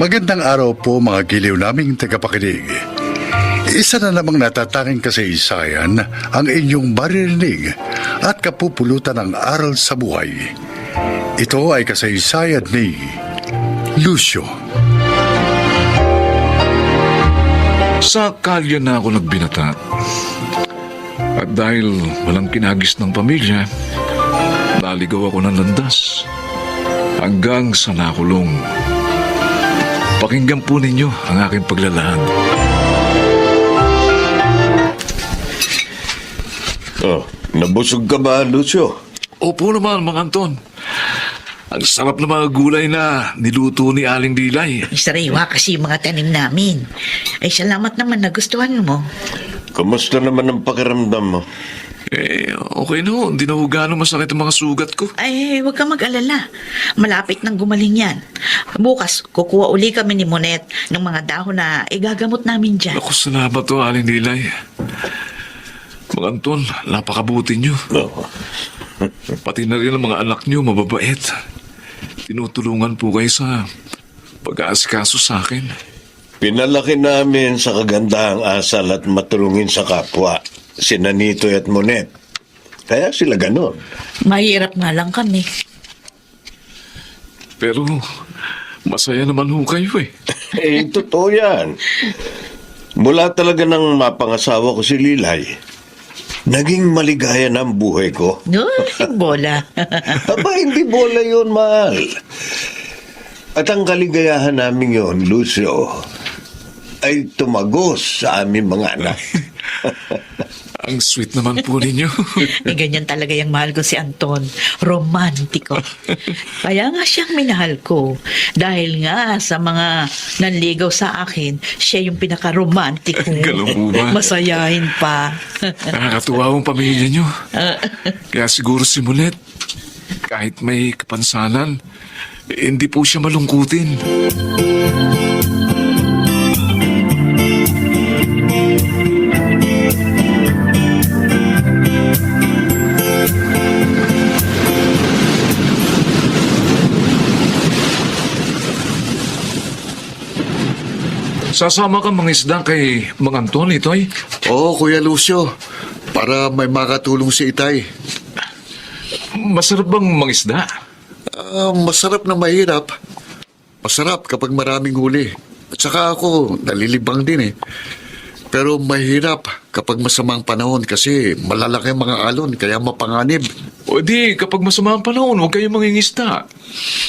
Magandang araw po mga giliw naming tagapakinig. Isa na namang natatanging kasaysayan ang inyong maririnig at kapupulutan ng aral sa buhay. Ito ay kasaysayan ni Lucio. Sa kalye na ako nagbinata. At dahil walang kinagis ng pamilya, naligaw ako ng landas hanggang sa nakulong. Pakinggan po ninyo ang aking paglalahad. Oh, nabusog ka ba, Lucio? Opo naman, Mang Anton. Ang sarap na mga gulay na niluto ni Aling Dilay. Sariwa kasi yung mga tanim namin. Ay, salamat naman, nagustuhan mo. Kamusta naman ang pakiramdam mo? Okay no. Hindi na ho gano'ng masakit ang mga sugat ko. Ay, huwag kang mag-alala. Malapit nang gumaling yan. Bukas, kukuha uli kami ni Monet ng mga dahon na igagamot namin dyan. Ako, salamat to, Aling Dilay. Mang Anton, napakabuti nyo. Oh. Pati na rin ang mga anak nyo, mababait. Tinutulungan po kayo sa pag-aasikaso sa akin. Pinalaki namin sa kagandahang asal at matulungin sa kapwa, sina Nitoy at Monet. Kaya sila ganon. Mahirap nga lang kami. Pero masaya naman ho kayo eh. Totoo yan. Mula talaga nang mapangasawa ko si Lilay, naging maligaya na ang buhay ko. No, bola. Aba, hindi bola yun, mahal. At ang kaligayahan namin yun, Lucio, ay tumagos sa aming mga anak. Ang sweet naman po ninyo. Eh, ganyan talaga yung mahal ko si Anton. Romantiko. Kaya nga siyang minahal ko. Dahil nga sa mga nanligaw sa akin, siya yung pinaka-romantiko. Ganun po ba? Masayahin pa. Nakakatuwa ang pamilya nyo. Kaya siguro si Monet, kahit may kapansanan, hindi po siya malungkutin. Sasama ka mga isda kay Mang Anton, Itoy? Oo, Kuya Lucio. Para may makatulong si Itay. Masarap bang mangisda? Masarap na mahirap. Masarap kapag maraming huli. At saka ako, nalilibang din eh. Pero mahirap kapag masamang panahon kasi malalaki ang mga alon kaya mapanganib. O di, kapag masama ang panahon, huwag kayong mangingisda.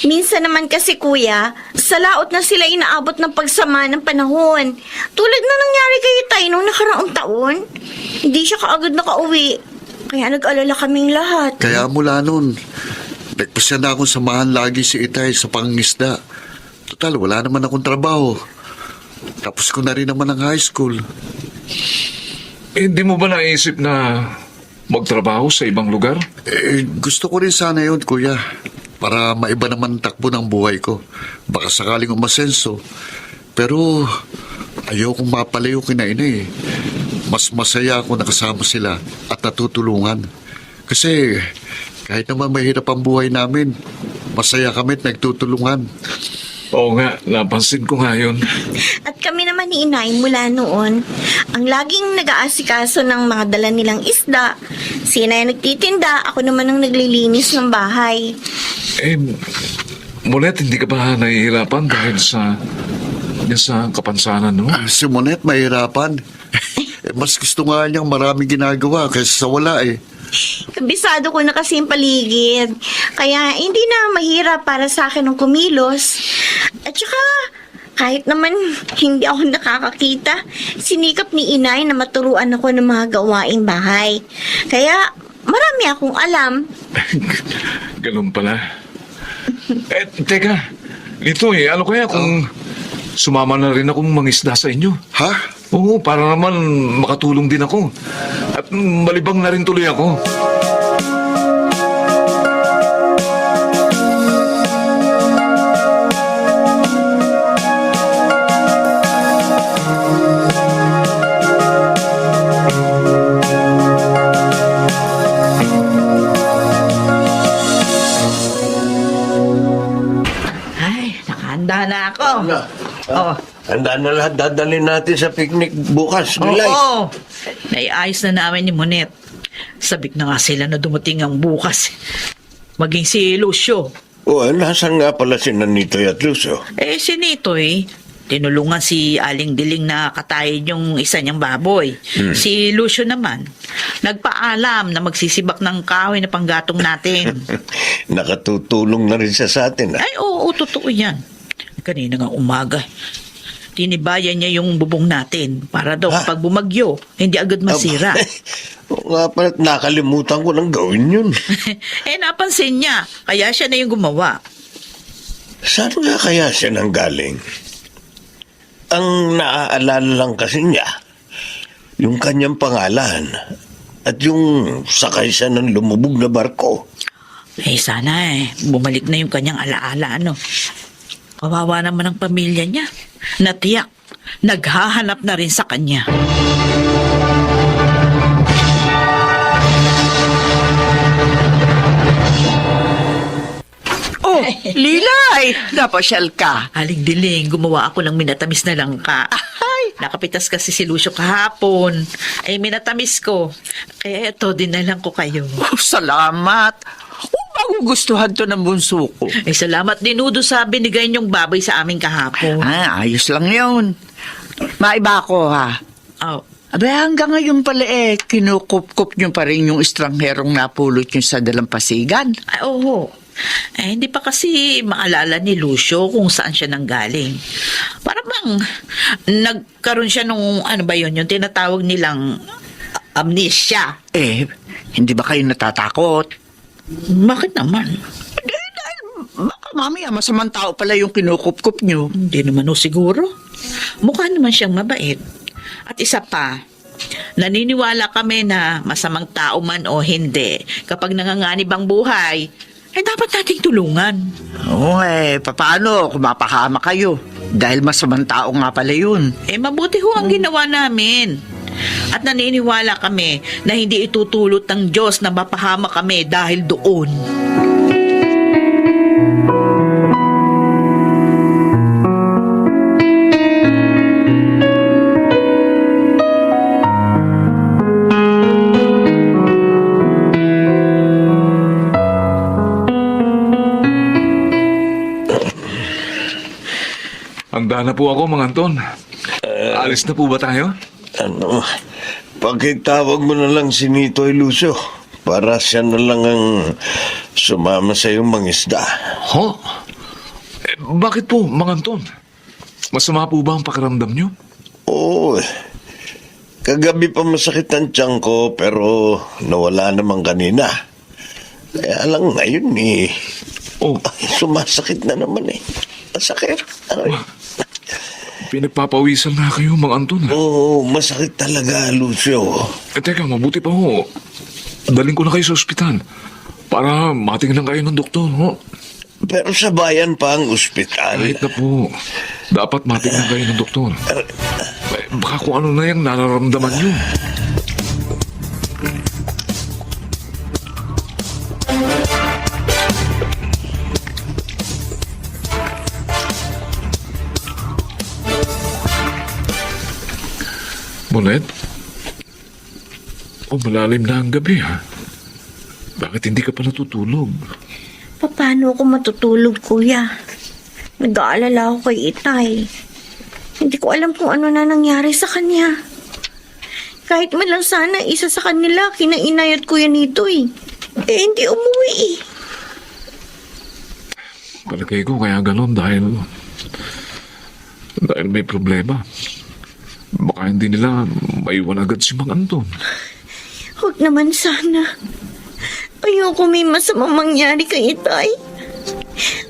Minsan naman kasi kuya, sa laot na sila inaabot ng pagsama ng panahon. Tulad na nangyari kay Tay nung nakaraang taon. Hindi siya kaagad nakauwi. Kaya nag-alala kaming lahat. Kaya mula nun, nagpasya na akong samahan lagi si Itay sa pangingisda. Total, wala naman akong trabaho. Tapos ko na rin naman ang high school. Hindi mo ba naisip na magtrabaho sa ibang lugar? Gusto ko rin sana yun, kuya. Para maiba naman ang takbo ng buhay ko. Baka sakaling umasenso. Pero ayokong mapalayo kina ina eh. Mas masaya ako nakasama sila at natutulungan. Kasi kahit naman mahirap ang buhay namin, masaya kami at nagtutulungan. Oo nga, napansin ko nga yun. At kami naman ni Inay mula noon, ang laging nag-aasikaso ng mga dala nilang isda. Si Inay nagtitinda, ako naman ang naglilinis ng bahay. Monet, hindi ka ba nahihirapan dahil sa kapansanan mo? Si Monet mahirapan. Mas gusto nga niyang maraming ginagawa kaysa sa wala eh. Kabisado ko na kasi yung paligid. Kaya hindi na mahirap para sa akin ng kumilos. At saka, kahit naman hindi ako nakakakita, sinikap ni Inay na maturuan ako ng mga gawaing bahay. Kaya, marami akong alam. Ganun pala. Teka, Ito ano kaya kung sumama na rin akong mangisda sa inyo? Ha? Oo, para naman makatulong din ako. At malibang na rin tuloy ako. Ay, nakahanda na ako. Oh. Handa na lahat dadalhin natin sa picnic bukas, Nilay. Oo. Naiayos na namin ni Monet. Sabik na nga sila na dumating ang bukas. Maging si Lucio. Nasaan nga pala si Nanitoy at Lucio? Si Nitoy, tinulungan si Aling Diling na katayin yung isa niyang baboy. Si Lucio naman, nagpaalam na magsisibak ng kahoy na panggatong natin. Nakatutulong na rin siya sa atin. Ay, oo, totoo yan. Kanina nga umaga, tinibayan niya yung bubong natin para daw kapag bumagyo, hindi agad masira. Oo nga pala, nakalimutan ko nang gawin yun. Napansin niya, kaya siya na yung gumawa. Saan nga kaya siya nanggaling? Ang naaalala lang kasi niya, yung kanyang pangalan at yung sakay siya ng lumubog na barko. Sana bumalik na yung kanyang alaala, ano. Kawawa naman ang pamilya niya. Natiyak, naghahanap na rin sa kanya. Oh, Lilay! Napasyal ka. Aling Diling, gumawa ako ng minatamis na langka. Ay! Nakapitas kasi si Lucio kahapon. Minatamis ko. Kaya ito, dinalang ko kayo. Oh, salamat. Magugustuhan to ng bunso ko. Salamat din Udo sa binigay niyong baboy sa amin kahapon. Ayos lang yun. Maiba ko ha. Oh, Abe, hanggang ngayon pala kinukup-kup niyo pa rin yung estrangherong napulot niyo sa dalampasigan. Oo. Hindi pa kasi maalala ni Lucio kung saan siya nanggaling. Para bang nagkaroon siya nung, ano ba yun, yung tinatawag nilang amnesia. Hindi ba kayo natatakot? Bakit naman? Dahil baka mamaya masamang tao pala yung kinukup-kup niyo. Hindi naman o siguro. Mukha naman siyang mabait. At isa pa, naniniwala kami na masamang tao man o hindi, kapag nanganganib ang buhay, dapat nating tulungan. Oo paano kung mapahama kayo? Dahil masamang tao nga pala yun. Mabuti ho ang ginawa namin. At naniniwala kami na hindi itutulot ng Diyos na mapahama kami dahil doon. Handa na po ako, Mang Anton. Alis na po ba tayo? Pakitawag mo na lang si Nitoy Lucio para siya na lang ang sumama sa iyong mangisda. Ho? Bakit po, Mang Anton? Masama po ba ang pakiramdam niyo? Oo. Kagabi pa masakit ang tiyan ko pero nawala naman kanina. Kaya lang ngayon sumasakit na naman Masakit. Pinagpapawisan na kayo, Mang Anton. Oo, masakit talaga, Lucio. Teka, mabuti pa ho. Daling ko na kayo sa ospital para matingnan kayo ng doktor, ho? Pero sa bayan pa ang ospital. Kahit na po, dapat matingnan kayo ng doktor. Baka kung ano na yung nararamdaman niyo. Monet? Malalim na ang gabi, ha? Bakit hindi ka pa natutulog? Paano ako matutulog, kuya? Nag-aalala ako kay Itay. Hindi ko alam kung ano na nangyari sa kanya. Kahit man lang sana isa sa kanila, kina Inay at Kuya Nitoy. Hindi umuwi Palagay ko kaya ganon dahil may problema. Baka hindi nila maiwan agad si Mang Anton. Huwag naman sana. Ayoko may masamang mangyari kay Itay.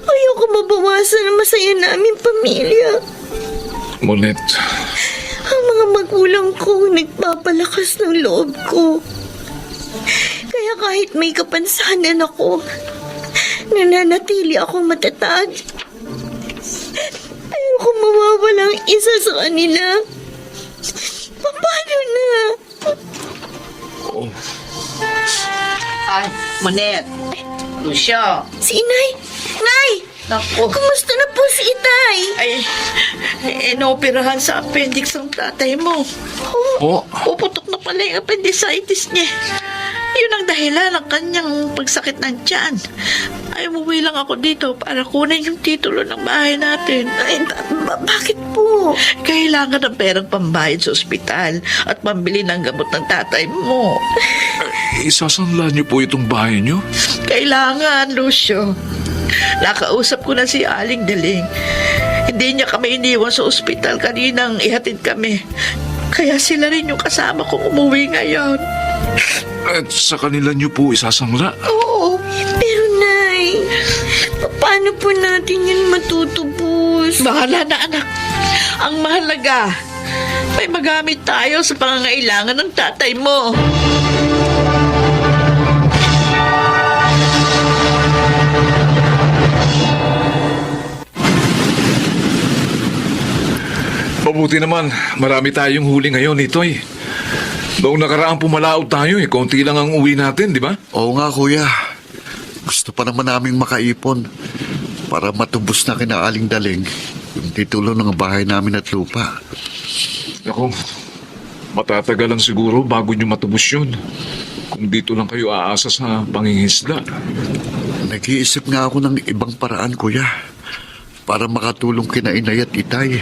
Ayoko mabawasan ang masaya naming pamilya. Monet, Ang mga magulang ko nagpapalakas ng loob ko. Kaya kahit may kapansanan ako, nananatili akong matatag. Ayoko mawawala ang isa sa kanila. Paano na? Ay, Monet. Lucio. Si Inay! Nay! Nako. Kumusta na po si Itay? Ay, inoperahan sa appendix ang tatay mo. Oh, Puputok na pala yung appendicitis niya. Yun ang dahilan ng kanyang pagsakit ng tiyan. Ay, umuwi lang ako dito para kunin yung titulo ng bahay natin. Ay, bakit po? Kailangan ng perang pambayad sa ospital at pambili ng gamot ng tatay mo. isasanla niyo po itong bahay niyo? Kailangan, Lucio. Nakausap ko na si Aling Daling. Hindi niya kami iniwan sa ospital kaninang ihatid kami. Kaya sila rin yung kasama kong umuwi ngayon. At sa kanila niyo po isasangla? Oo. Pero Nay, paano po natin yun matutubos? Bahala na, anak. Ang mahalaga, may magamit tayo sa pangangailangan ng tatay mo. Mabuti naman, marami tayong huli ngayon, Itoy. Noong nakaraang pumalaot tayo, konti lang ang uwi natin, di ba? Oo nga, kuya. Gusto pa naman naming makaipon para matubos na kina Aling Daling yung titulo ng bahay namin at lupa. Ako, matatagalan siguro bago nyo matubos yun. Kung dito lang kayo aasa sa pangingisda. Nag-iisip nga ako ng ibang paraan, kuya, para makatulong kina Inay at Itay.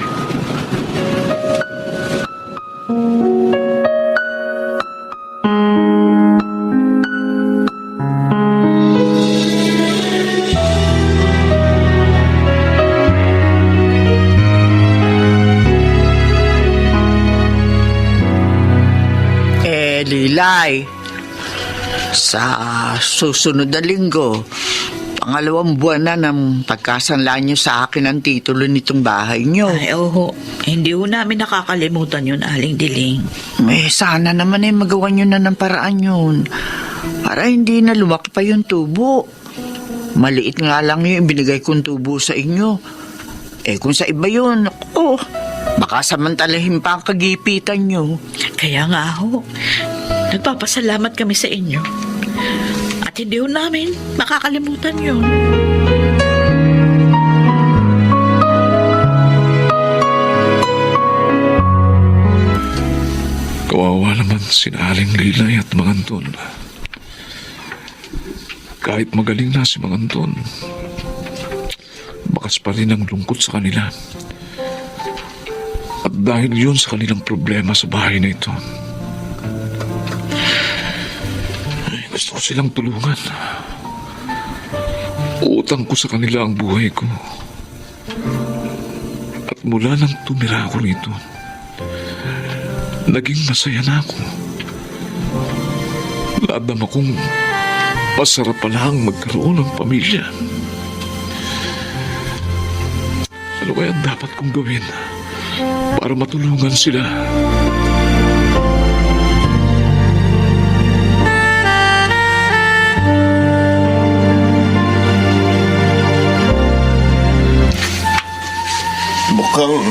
Lilay, sa susunod na linggo, pangalawang buwan na ng pagkasanla niyo sa akin ang titulo nitong bahay niyo. Ay, oo. Hindi ho namin nakakalimutan yun, Aling Diling. Sana naman magawa niyo na ng paraan yun. Para hindi na lumaki pa yung tubo. Maliit nga lang yung binigay kong tubo sa inyo. Kung sa iba yun, baka samantalahin pa ang kagipitan niyo. Kaya nga ho, nagpapasalamat kami sa inyo. At hindi ho namin makakalimutan yun. Kawawa naman si Aling Lilay at Mang Anton. Kahit magaling na si Mang Anton, bakas pa rin ang lungkot sa kanila. At dahil yun sa kanilang problema sa bahay na ito, ay, gusto ko silang tulungan. Utang ko sa kanila ang buhay ko. At mula nang tumira ako rito, naging masaya na ako. Nadama kong masarap pala ang magkaroon ng pamilya. Ano kaya dapat kong gawin para matulungan sila? Mukhang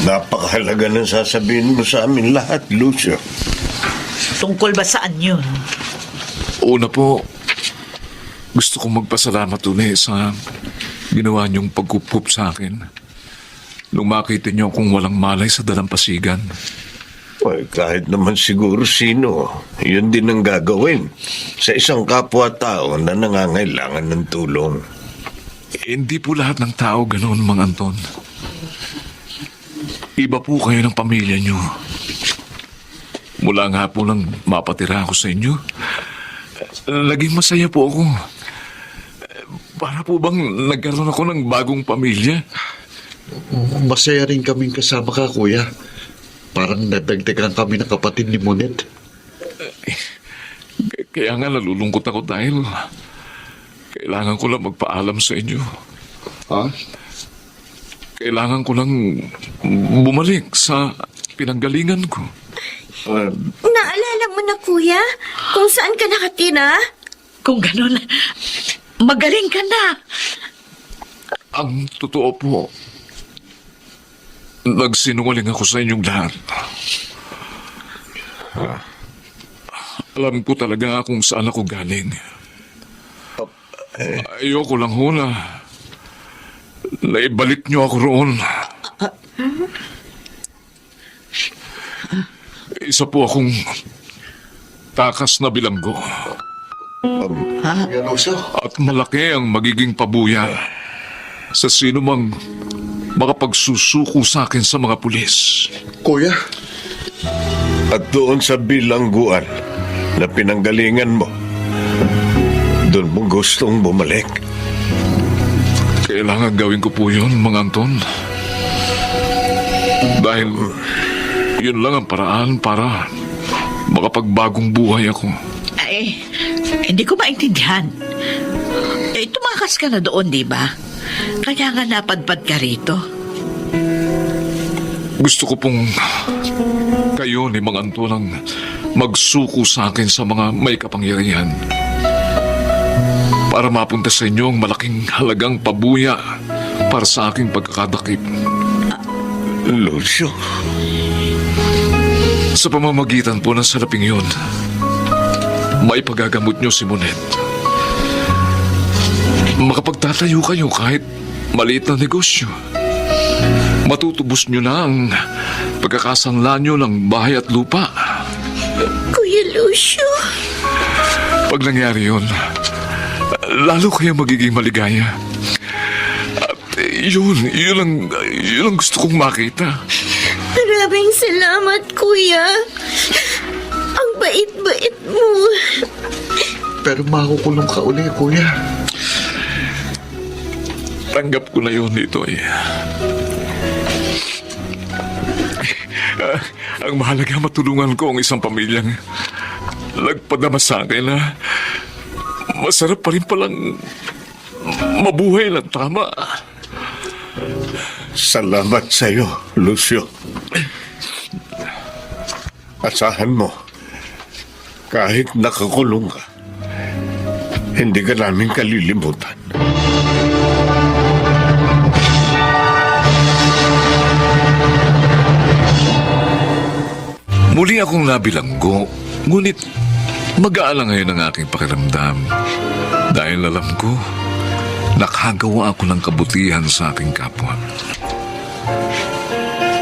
napakahalaga ng sasabihin mo sa amin lahat, Lucio. Tungkol ba saan yun? Una po, gusto kong magpasalamat ulit sa ginawa niyong pagkupup sa akin nung makita niyo kung walang malay sa dalampasigan. Ay, kahit naman siguro sino, yun din ang gagawin sa isang kapwa-tao na nangangailangan ng tulong. Hindi po lahat ng tao ganoon, Mang Anton. Iba po kayo ng pamilya niyo. Mula nga po nang mapatira ako sa inyo, naging masaya po ako. Para po bang nagkaroon ako ng bagong pamilya? Masaya rin kaming kasama ka, kuya. Parang nadagdagan kami ng kapatid ni Monet. Kaya nga nalulungkot ako dahil kailangan ko lang magpaalam sa inyo. Ha? Kailangan ko lang bumalik sa pinanggalingan ko. Naalala mo na, kuya, kung saan ka nakatira? Kung ganun, magaling ka na. Ang totoo po, nagsinungaling ako sa inyong lahat. Alam ko talaga kung saan ako galing. Ayoko lang ho na naibalik niyo ako roon. Isa po akong takas na bilanggo. Kuya Lucio, At malaki ang magiging pabuya sa sino mang makapagsusuko sa akin sa mga pulis. kuya, At doon sa bilangguan na pinanggalingan mo, doon mo gustong bumalik. Kailangan gawin ko po yun, Mang Anton. Dahil yun lang ang paraan para makapagbagong buhay ako. Ay, hindi ko maintindihan. Tumakas ka na doon, di ba? Kaya nga napadpad ka rito. Gusto ko pong kayo ni Mang Anton ang magsuko sa akin sa mga may kapangyarihan para mapunta sa inyo ang malaking halagang pabuya para sa aking pagkakadakip. Lucio, Sa pamamagitan po ng salaping yun, maipagagamot nyo si Monet. Makapagtatayo kayo kahit maliit na negosyo. Matutubos nyo na ang pagkakasangla nyo ng bahay at lupa. Kuya Lucio. Pag nangyari yun, lalo kayo magiging maligaya. At yun ang gusto kong makita. Maraming salamat, kuya. Ang bait-bait mo. pero makukulong ka uli, kuya. Tanggap ko na yun dito eh. Ang mahalaga matulungan ko ang isang pamilyang nagpadama sa akin na masarap pa rin palang mabuhay ng tama. salamat sa iyo, Lucio. Asahan mo, kahit nakakulong ka, hindi ka namin kalilimutan. Muli akong nabilanggo, ngunit mag-aalang ngayon ang aking pakiramdam dahil alam ko nakagawa ako ng kabutihan sa aking kapwa.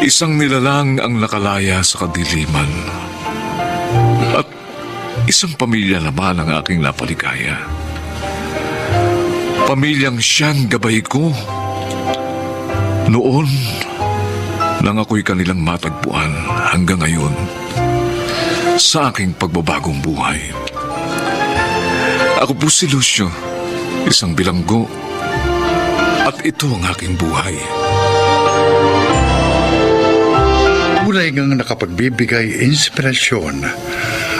Isang nilalang ang nakalaya sa kadiliman at isang pamilya naman ang aking napaligaya. Pamilyang siyang gabay ko noon nang ako'y kanilang matagpuan hanggang ngayon sa aking pagbabagong buhay. Ako po si Lucio, isang bilanggo, at ito ang aking buhay. Kulay ngang nakapagbibigay inspirasyon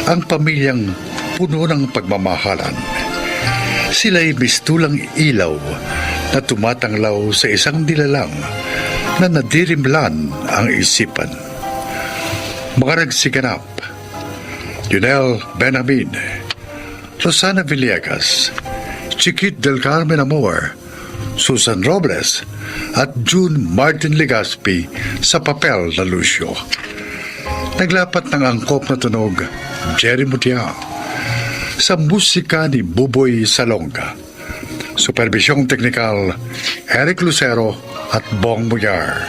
ang pamilyang puno ng pagmamahalan. Sila'y mistulang ilaw na tumatanglaw sa isang dilalang na nadirimlan ang isipan. Mga nagsiganap, Junel Benjamin, Rosana Villegas, Chiquit del Carmen Amor, Susan Robles, at June Martin Legaspi sa papel na Lucio. Naglapat ng angkop na tunog, Jerry Mutia, sa musika ni Buboy Salonga. Supervisyong teknikal, Eric Lucero at Bong Muyar.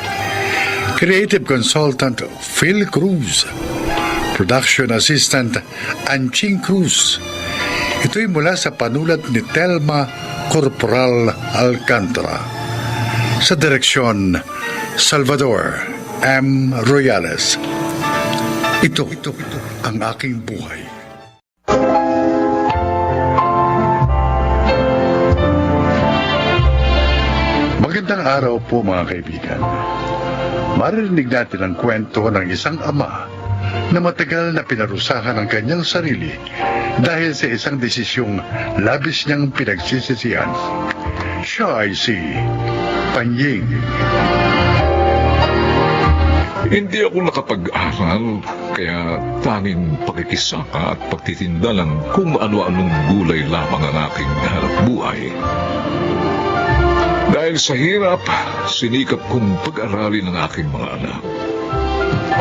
Creative Consultant, Phil Cruz. Production Assistant, Anching Cruz. Ito'y mula sa panulat ni Telma Corporal Alcantara. Sa direksyon, Salvador M. Royales. Ito ang aking buhay. Magandang araw po mga kaibigan. Maririnig natin ang kwento ng isang ama na matagal na pinarusahan ang kanyang sarili dahil sa isang desisyong labis niyang pinagsisisihan. Siya ay si Panying. Hindi ako nakapag-aral, kaya tanging pakikisaka at pagtitinda lang kung ano-anong gulay lamang ang aking hanap buhay. Dahil sa hirap, sinikap kong pag-aralin ang aking mga anak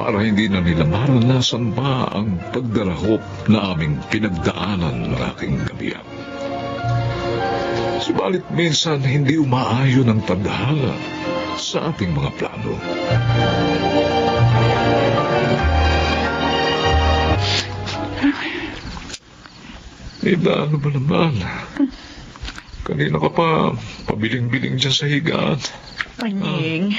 para hindi na nila maranasan pa ang pagdarahop na aming pinagdaanan ng aking gabihan. Subalit minsan hindi umaayon ang tadhana sa ating mga plano. Ida, ano ba naman? Kanina ka pa pabiling-biling dyan sa higaan. Panying.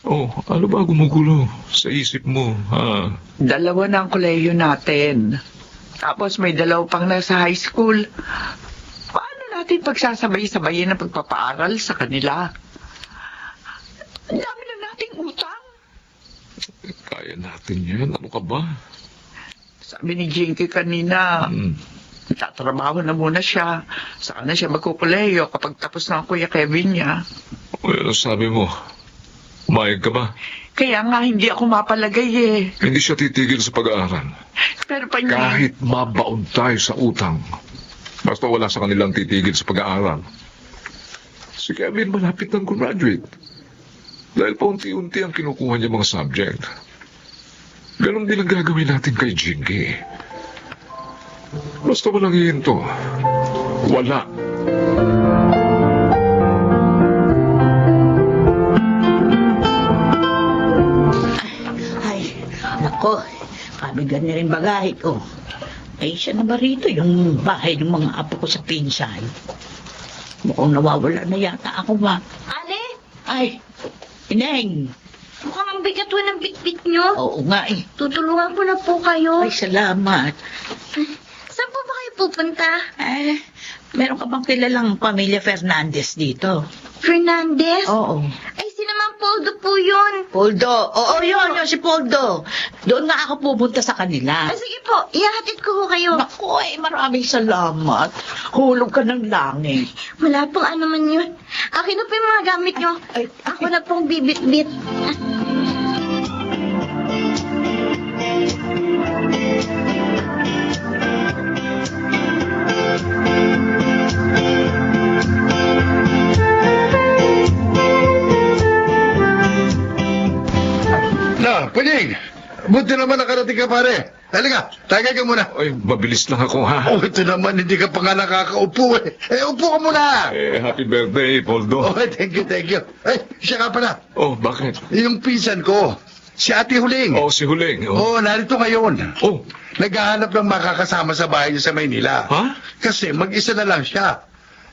Oh, ano ba gumugulo sa isip mo, ha? 2 na ang kolehiyo natin. Tapos may 2 pang nasa high school. Paano natin pagsasabay-sabayin ang pagpapaaral sa kanila? Ang dami na nating utang. Kaya natin yan. Ano ka ba? Sabi ni Jinky kanina, tatrabaho na muna siya. Saka na siya magkukuleyo kapag tapos na ang Kuya Kevin niya. Well, sabi mo, umayag ka ba? Kaya nga hindi ako mapalagay eh. Hindi siya titigil sa pag-aaral. Pero Panying, Kahit mabaon tayo sa utang, basta wala sa kanilang titigil sa pag-aaral. Si Kevin malapit ng graduate. Dahil paunti-unti ang kinukuha niya mga subject. Ganon din ang gagawin natin kay Jinky. Basta walang hihinto. Wala. Ay, nako, kabigan na rin bagahe ko. Ay, siya na ba rito yung bahay ng mga apo ko sa pinsan? Mukhang nawawala na yata ako ba? Ale, Ay, Ineng! mukhang ang bigat po ng bitbit nyo. Oo nga eh. Tutulungan ko na po kayo. Ay, salamat. Saan po ba kayo pupunta? Eh, meron ka bang kilalang pamilya Fernandez dito? Fernandez? Oo. Ay, si naman Poldo po yun. Poldo. Oo, yun si Poldo. Doon nga ako pupunta sa kanila. Ah, sige po, ihahatid ko kayo. Naku, ay maraming salamat. Hulog ka ng langit. Wala pong ano man yun. Akin na po yung mga gamit nyo. Ay, Ako na pong bibit-bit. Na, Punying! Buti naman nakarating ka, pare. Halika, tagay ka muna. Ay, mabilis lang ako, ha? Oh, ito naman, hindi ka pa nga nakakaupo eh. Upo ka muna! Happy birthday, Poldo. Oh, thank you, thank you. Ay, siya nga pala. Oh, bakit? Yung pinsan ko, si Ate Huling. Oh, si Huling. Oh. Oh, narito ngayon. Oh, Naghahanap ng makakasama sa bahay niya sa Maynila. ha? Kasi mag-isa na lang siya.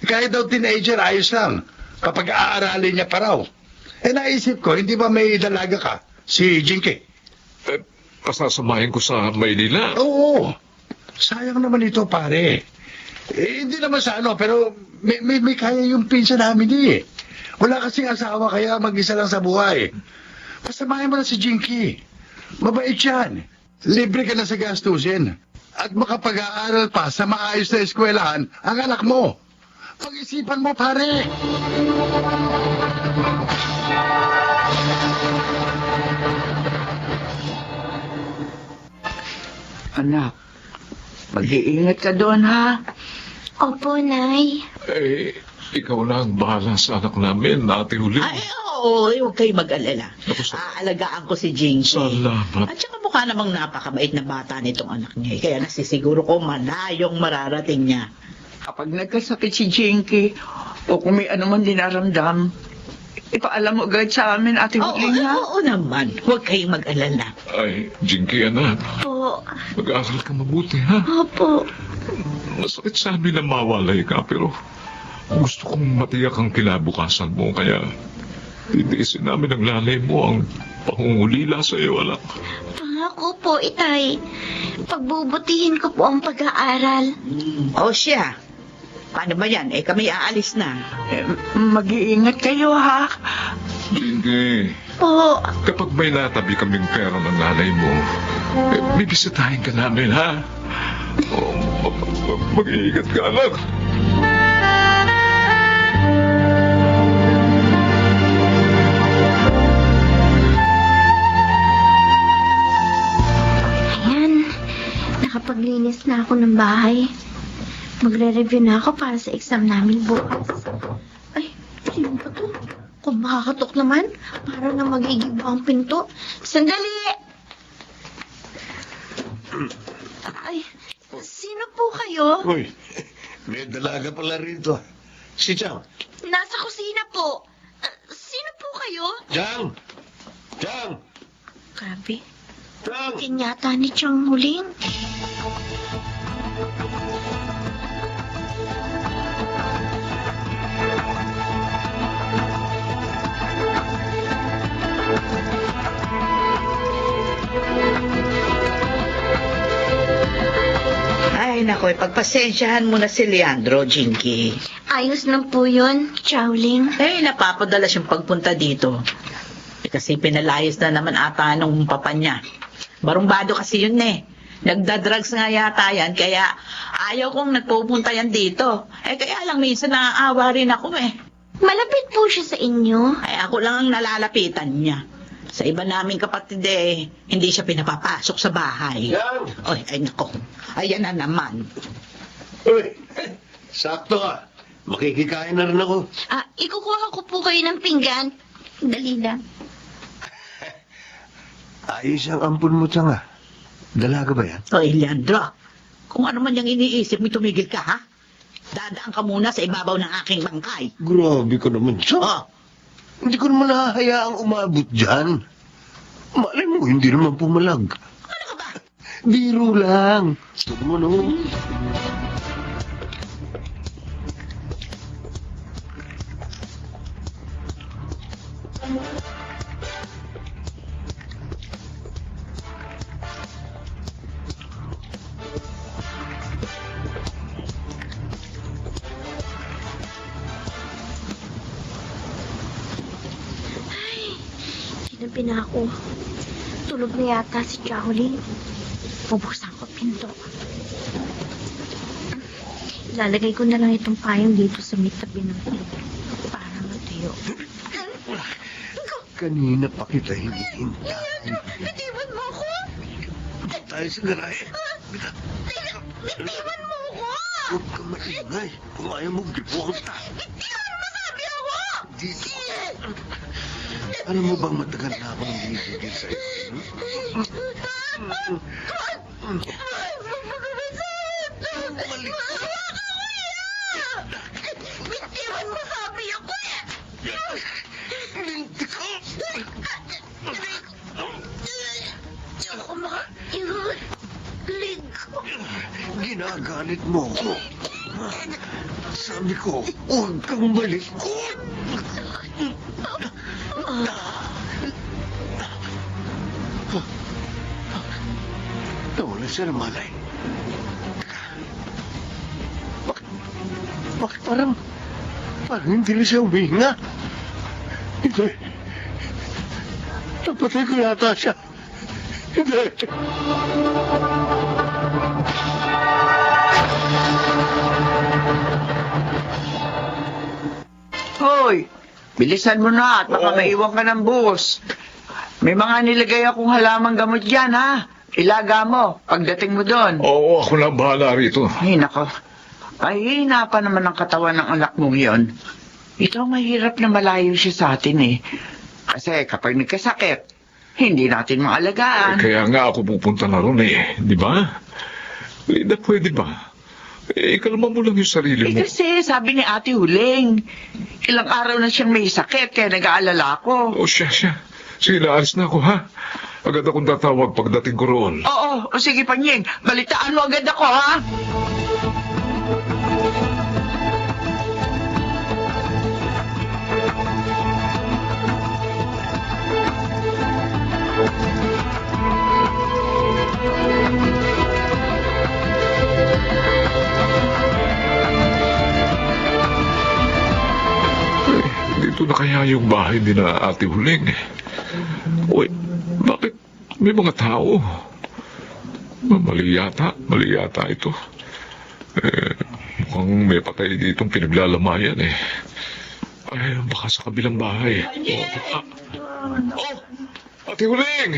Kahit daw teenager, ayos lang. Kapag aaralin niya pa raw. Eh, naisip ko, hindi ba may dalaga ka? Si Jinky. Pasasamahin ko sa Maynila. Oo. Sayang naman ito, pare. Eh, hindi naman sa ano, pero may kaya yung pinsan namin eh. Wala kasing asawa, kaya mag-isa lang sa buhay. Pasamahin mo na si Jinky. Mabait yan. Libre ka na sa gastusin. At makapag-aaral pa sa maayos na eskwelahan ang anak mo. Pag-isipan mo, pare. anak, mag-iingat ka doon ha. Opo, Nay. Eh, ikaw na ang bahala sa anak namin, Ate Huling. Ay, oo, huwag kayo mag-alala. Naku, Aalagaan ko si Jinky. Salamat. At saka mukha namang napakabait na bata nitong anak niya. Kaya nasisiguro ko malayong mararating niya. Kapag nagkasakit si Jinky, o kung may anuman dinaramdam, ipaalam mo agad sa amin, Ate Oo, Huling ha. oo naman. Huwag kayong mag-alala. Ay, Jinky, anak. Po. Mag-aaral ka mabuti, ha? Opo. Masakit sa amin na mawalay ka, pero gusto kong matiyak ang kinabukasan mo, kaya titiisin namin ang lalay mo ang pangungulila sa iyo, anak. Pangako po, Itay. Pagbubutihin ko po ang pag-aaral. O siya. Paano ba yan? Eh kami aalis na. Mag-iingat kayo ha. Jinky, Po. kapag may natabi kaming pera ng lalay mo, bibisitahin ka namin, ha? Oh, mag-iingat ka, anak. Ayan. Nakapaglinis na ako ng bahay. Magre-review na ako para sa exam namin bukas. Ay, sino ba to? Kung makakatok naman, para na magigiba ang pinto. Sandali! Ay, sino po kayo? Uy, May dalaga pala rito. Si Chang. Nasa kusina po. Sino po kayo? Chang! Chang! Grabe. Chang! Kinyata ni Chang huling. Ay, nako, pagpasensyahan mo na si Leandro, Jinky. Ayos lang po yun, Chowling. Eh, napapadalas yung pagpunta dito. Kasi pinalayas na naman ata nung papa niya. Barumbado kasi yun eh. Nagdadrugs nga yata yan, kaya ayaw kong nagpupunta yan dito. Eh, kaya lang minsan naaawa rin ako eh. Malapit po siya sa inyo. Ay, ako lang ang nalalapitan niya. Sa iba naming kapatid eh, hindi siya pinapapasok sa bahay. Chang! Oy, ay nako. Ayan na naman. Uy! Sakto ka. Makikikain na rin ako. Ikukuha ko po kayo ng pinggan. Dali lang. Ayos ang ampun mo, Chang, ah. Dalaga ba yan? Oy, Leandro. Kung ano man yung iniisip mo, tumigil ka, ha? Dadaan ka muna sa ibabaw ng aking bangkay. Grabe ka naman, Chang. Oh, Hindi ko naman hahayaang umabot dyan. Malay mo, hindi naman pumalag. ano ka ba? Biro lang. Ito mo, no? Sinabi na ako. Tulog na yata si Chowling. Bubuksan ko pinto. Ilalagay ko na lang itong payong dito sa may tabi ng pinto para matuyo. Kanina pa kita hinihintay. Bitiwan mo ako! Tayo sa garahe. Bitiwan mo ako! Huwag ka maingay. Kung ayaw mo, gibuang ta. Bitiwan mo sabi ako! Dito. Alam mo bang matagal na akong hinihigil sa'yo? Bitiwan mo sabi ako eh! Hindi ko. Hindi ako makaingot. Ligo. Ginagalit mo ko. Sabi ko, huwag kang malikot. Nawala siya ng malay. Bakit parang hindi na siya huminga? Hindi. Napatay ko yata siya. Hindi. Hoy, bilisan mo na at baka Oo. maiwan ka ng bus. May mga nilagay akong halamang gamot dyan, ha? Ilaga mo, pagdating mo doon. Oo, ako na bahala rito. Ay, nako. Ay, hina pa naman ang katawan ng anak mong yon. Ito ang mahirap na malayo siya sa atin, eh. Kasi kapag nagkasakit, hindi natin maalagaan. Kaya nga ako pupunta na ron eh, di ba? Linda, pwede ba? Ikalma mo lang yung sarili mo. Kasi sabi ni Ate Huling, ilang araw na siyang may sakit kaya nag-aalala ako. O siya. Sige, alis na ako, ha? Agad akong tatawag pagdating ko roon. Oo, o sige Panying, balitaan mo agad ako, ha? Dito na kaya yung bahay ni na Ate Huling. Uy, bakit may mga tao? Mali yata ito. Mukhang may patay ditong pinaglalamayan eh. Ay, baka sa kabilang bahay. Ate Huling!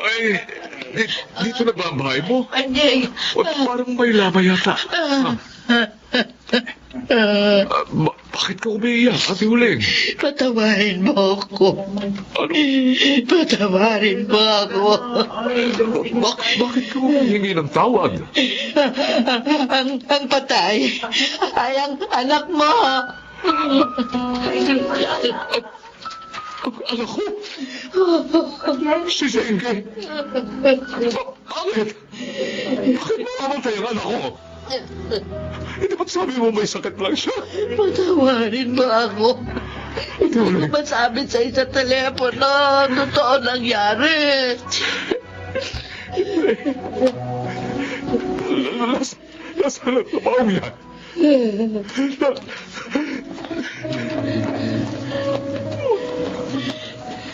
Ay, dito na ba ang bahay mo? Panying! Parang may lama yata. Bakit ka umiiyak, Ate Huling? Patawarin mo ako. Ano? Patawarin mo ako. Bakit ka humihingi ng tawad? Ang patay ay ang anak mo. Ang anak ko? Si Zenke? Bakit? Bakit mamamatay ang anak ko? Hindi ba't sabi mo may sakit lang siya? Patawarin mo ako. Hindi ko masabi sa telepono. Totoo nangyari. Nasaan ang trabaho niya?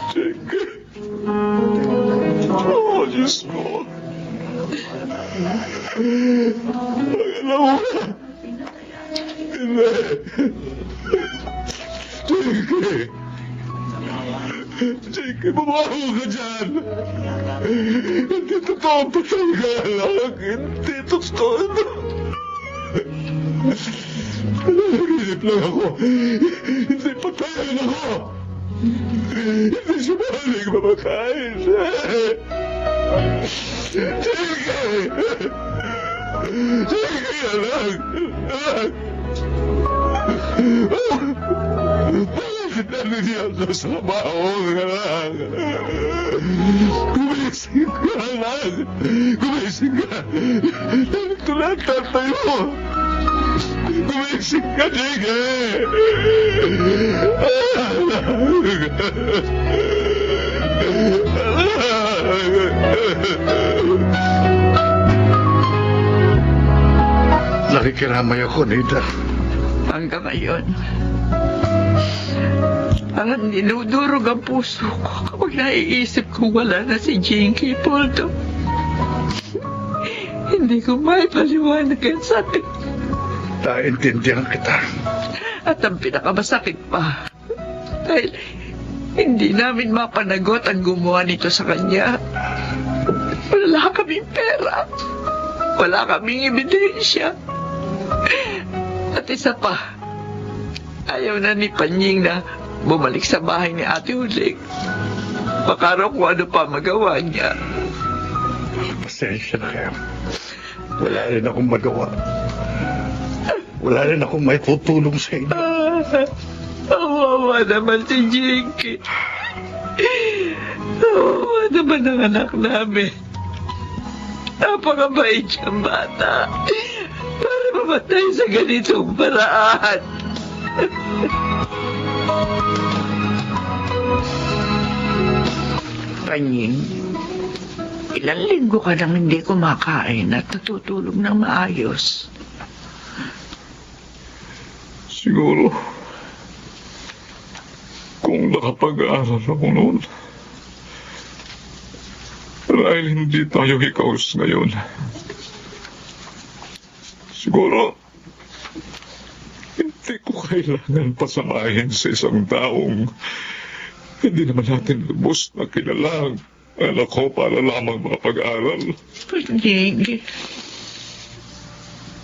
Zenke. Oh, Diyos ko. Alam mo. Hindi. Zenke. Zenke, bumaho ka dyan. Hindi totoo ang patay ka lang. Hindi totoo ito. Nanaginip lang ako. Hindi patayan ako. Hindi siya mahaling mamakain. Zenke! Zenke, anak! Anak! Bakit nandiyan ka sa trabaho, anak? Gumising ka, anak! Gumising ka! Nagtulatan tayo! Gumising ka, Zenke! Nakikiramay ako, Nida. Hanggang ngayon, parang dinudurog ang puso ko kapag naiisip kong wala na si Jinky Poldo. Hindi ko maipaliwanag yan sa atin. Naintindihan kita. At ang pinakamasakit pa, dahil hindi namin mapanagot ang gumawa nito sa kanya. Wala kaming pera. Wala kaming ebidensya. At isa pa, ayaw na ni Panying na bumalik sa bahay ni Ate Huling. Baka raw kung ano pa magawa niya. Pasensya na kayo. Wala rin akong magawa. Wala rin akong may tutulong sa inyo. Awawa naman si Jinky. Awawa naman ang anak namin. Napakabait siyang bata. Para mamatay sa ganitong paraan. Panying, ilang linggo ka nang hindi kumakain at natutulog ng maayos. Siguro, kung nakapag-aaral ako noon, dahil hindi tayo hikaos ngayon. Siguro, hindi ko kailangan pasamahin sa isang taong hindi naman natin lubos na kilala ang anak ko para lamang makapag-aral. Panying,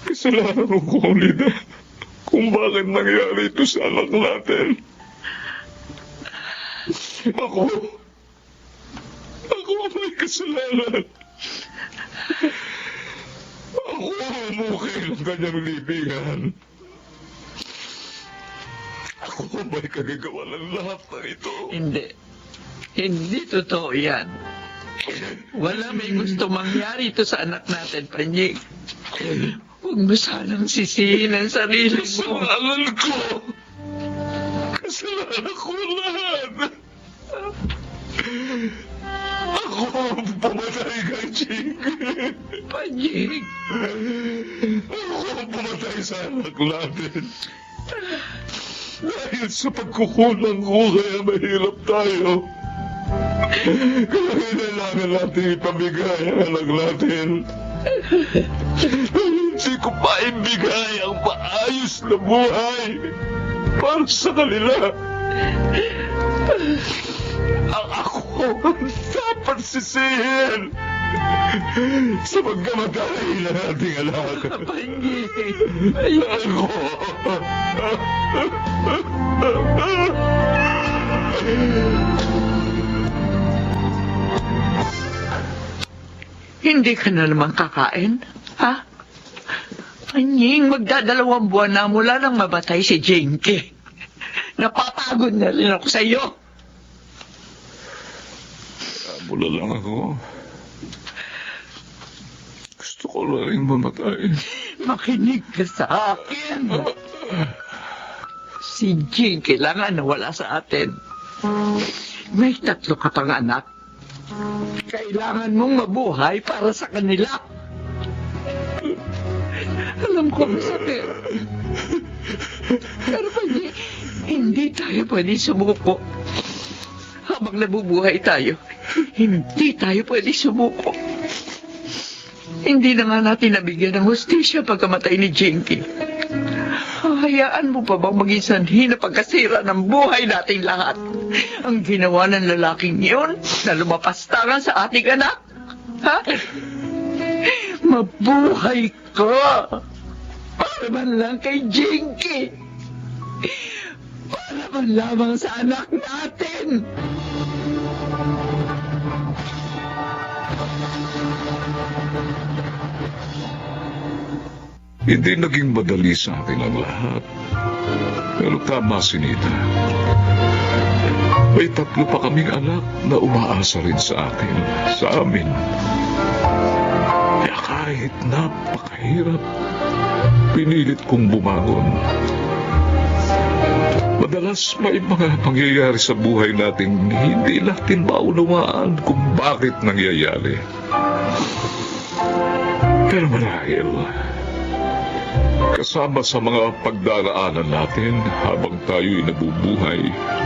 Kasalanan ko, Lida, kung bakit nangyari ito sa anak natin. Ako ang may kasalanan. Ako ang umukay ng kanyang libingan. Ako ang may kagagawa ng lahat ng ito. hindi. Hindi totoo yan. Wala may gusto mangyari ito sa anak natin, Panying. Huwag mo sanang sisihin ang sarili mo. Kasalanan ko! Kasalanan ko lahat! Ako ang pumatay kay Ching. Panying, Ako ang pumatay sa anak natin. Dahil sa pagkukulang ko, kaya mahirap tayo. Kaya kailangan natin ipamigay ang anak natin. Hindi ko pa ibigay ang maayos na buhay para sa kanila. Ang ako ang dapat sisihin. sa pagkamatay ng ating anak. Panyi. Ako. Hindi ka na naman kakain? Ha? Panying, magdadalawang buwan na mula nang mabatay si Jinky. Napapagod na rin ako sa iyo. Mula lang ako. Gusto ko na rin mamatay. Makinig ka sa akin. Si Jinky lang ang nawala sa atin. May 3 ka pang anak. Kailangan mong mabuhay para sa kanila. Alam ko masakit. Pero hindi tayo pwede sumuko. Habang nabubuhay tayo, hindi tayo pwede sumuko. Hindi na nga natin nabigyan ng hustisya pagkamatay ni Jinky. Hayaan mo pa bang maging sanhi na pagkasira ng buhay nating lahat? Ang ginawa ng lalaking yun na lumapastangan sa ating anak? Ha? Mabuhay ka! Para man lang kay Jinky! Para man lamang sa anak natin! Hindi naging madali sa akin ang lahat. Pero tama si Nita. May 3 pa kaming anak na umaasa rin sa akin, sa amin. Kaya kahit napakahirap, pinilit kong bumangon. Madalas may mga pangyayari sa buhay natin hindi natin maunawaan kung bakit nangyayari. Pero marahil, kasama sa mga pagdaraanan natin habang tayo'y nabubuhay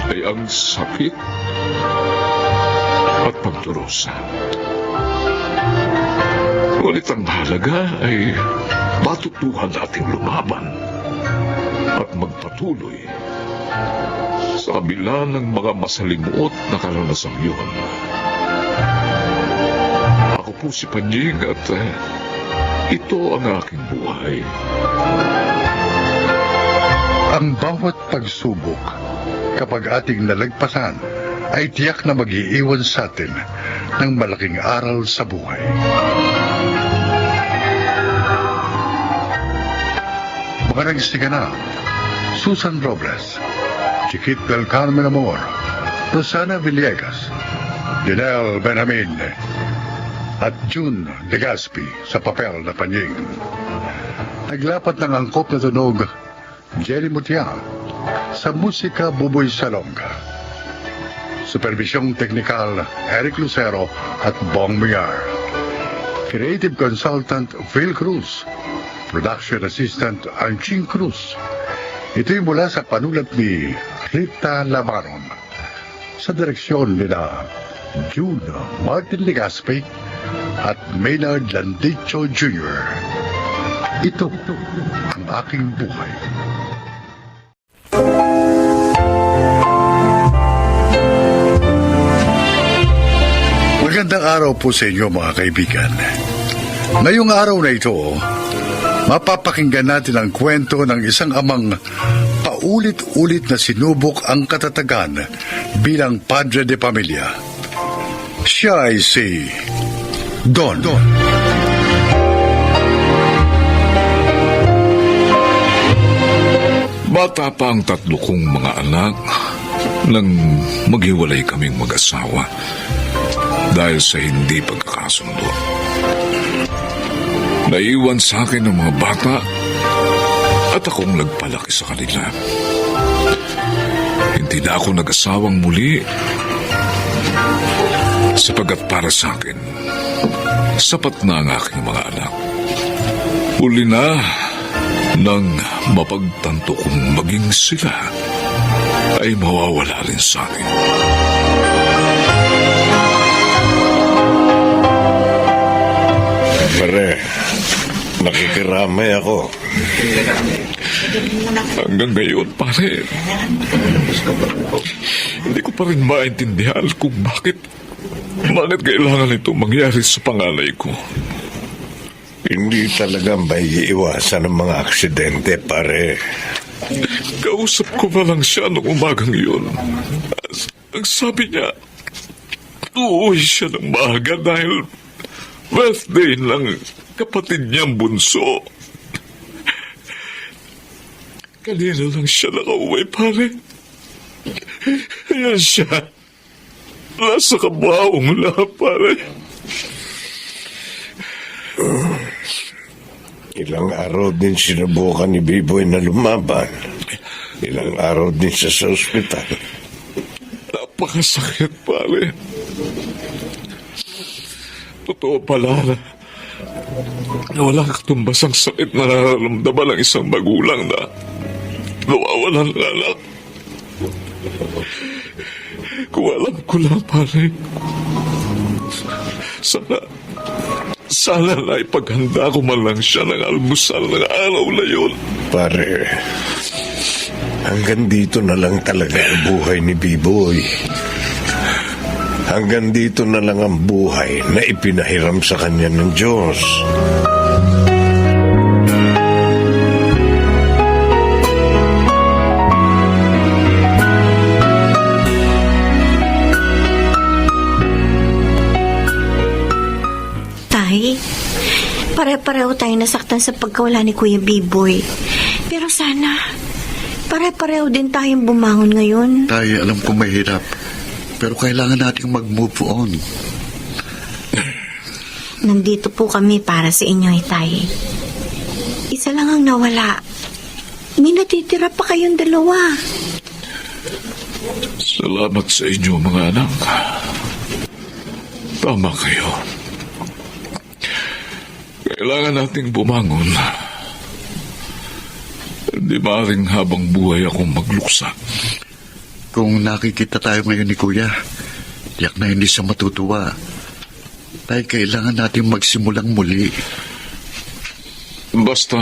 ay ang sakit at pagdurusa. Ngunit ang mahalaga ay matutuhan nating lumaban at magpatuloy sa kabila ng mga masalimuot na karanasang yun. Ako po si Panying at ito ang aking buhay. Ang bawat pagsubok, kapag ating nalagpasan, ay tiyak na mag-iiwan sa atin ng malaking aral sa buhay. Mga nagsiga na, Susan Robles, Chiquit del Carmen Amor, Rosana Villegas, Dinel Benjamin, at June Legaspi sa papel na Panying. Naglapat ng angkop na tunog, Jelly Mutiang, sa musika Buboy Salonga. Supervisyong teknikal, Eric Lucero at Bong Miar. Creative Consultant, Phil Cruz. Production Assistant, Anching Cruz. Ito'y mula sa panulat ni Rita Lamaron. Sa direksyon nila June Martin Legaspi at Maynard Landicho Jr. Ito ang aking buhay. Magandang araw po sa inyo mga kaibigan. Ngayong araw na ito, mapapakinggan natin ang kwento ng isang amang paulit-ulit na sinubok ang katatagan bilang padre de pamilya. Siya ay si Don. Bata pa ang 3 kong mga anak nang maghiwalay kaming mag-asawa dahil sa hindi pagkakasundo. Naiwan sa akin ng mga bata at akong nagpalaki sa kanila. Hindi na ako nag-asawang muli sapagkat para sa akin, sapat na ang aking mga anak. Huli na nang mapagtanto kong maging sila ay mawawala rin sa akin. Pare, nakikiramay ako. Hanggang ngayon, pare, hindi ko pa rin maintindihan kung bakit Bakit kailangan ito mangyari sa panganay ko? Hindi talaga may iiwasan ng mga aksidente, pare. Kausap ko pa lang siya noong umagang yun. Ang sabi niya, uuwi siya ng maaga dahil birthday ng kapatid niyang bunso. Kanina lang siya nakauwi, pare. Ayan siya. Nasa kabaong na, pare. Ilang araw din sinubukan ni Biboy na lumaban. Ilang araw din siya sa ospital. Napakasakit, pare. Totoo pala na walang katumbasang sakit na nararamdaman ng isang magulang na nawawalan ng anak. Kung alam ko lang, pare, sana na ipaghanda ko man lang siya ng almusal ng araw na yun. Pare, hanggang dito na lang talaga ang buhay ni Biboy. Hanggang dito na lang ang buhay na ipinahiram sa kanya ng Diyos. Tay, pare-pareho tayo nasaktan sa pagkawala ni Kuya Biboy. Pero sana, pare-pareho din tayong bumangon ngayon. Tay, alam kong mahirap. Pero kailangan nating mag-move on. Nandito po kami para sa inyo, Tay. Isa lang ang nawala. May natitira pa kayong dalawa. Salamat sa inyo, mga anak. Tama kayo. Kailangan nating bumangon. Hindi maaaring habang buhay akong magluksa. Kung nakikita tayo ngayon ni Kuya, tiyak na hindi siya matutuwa. Tay, kailangan natin magsimulang muli. Basta,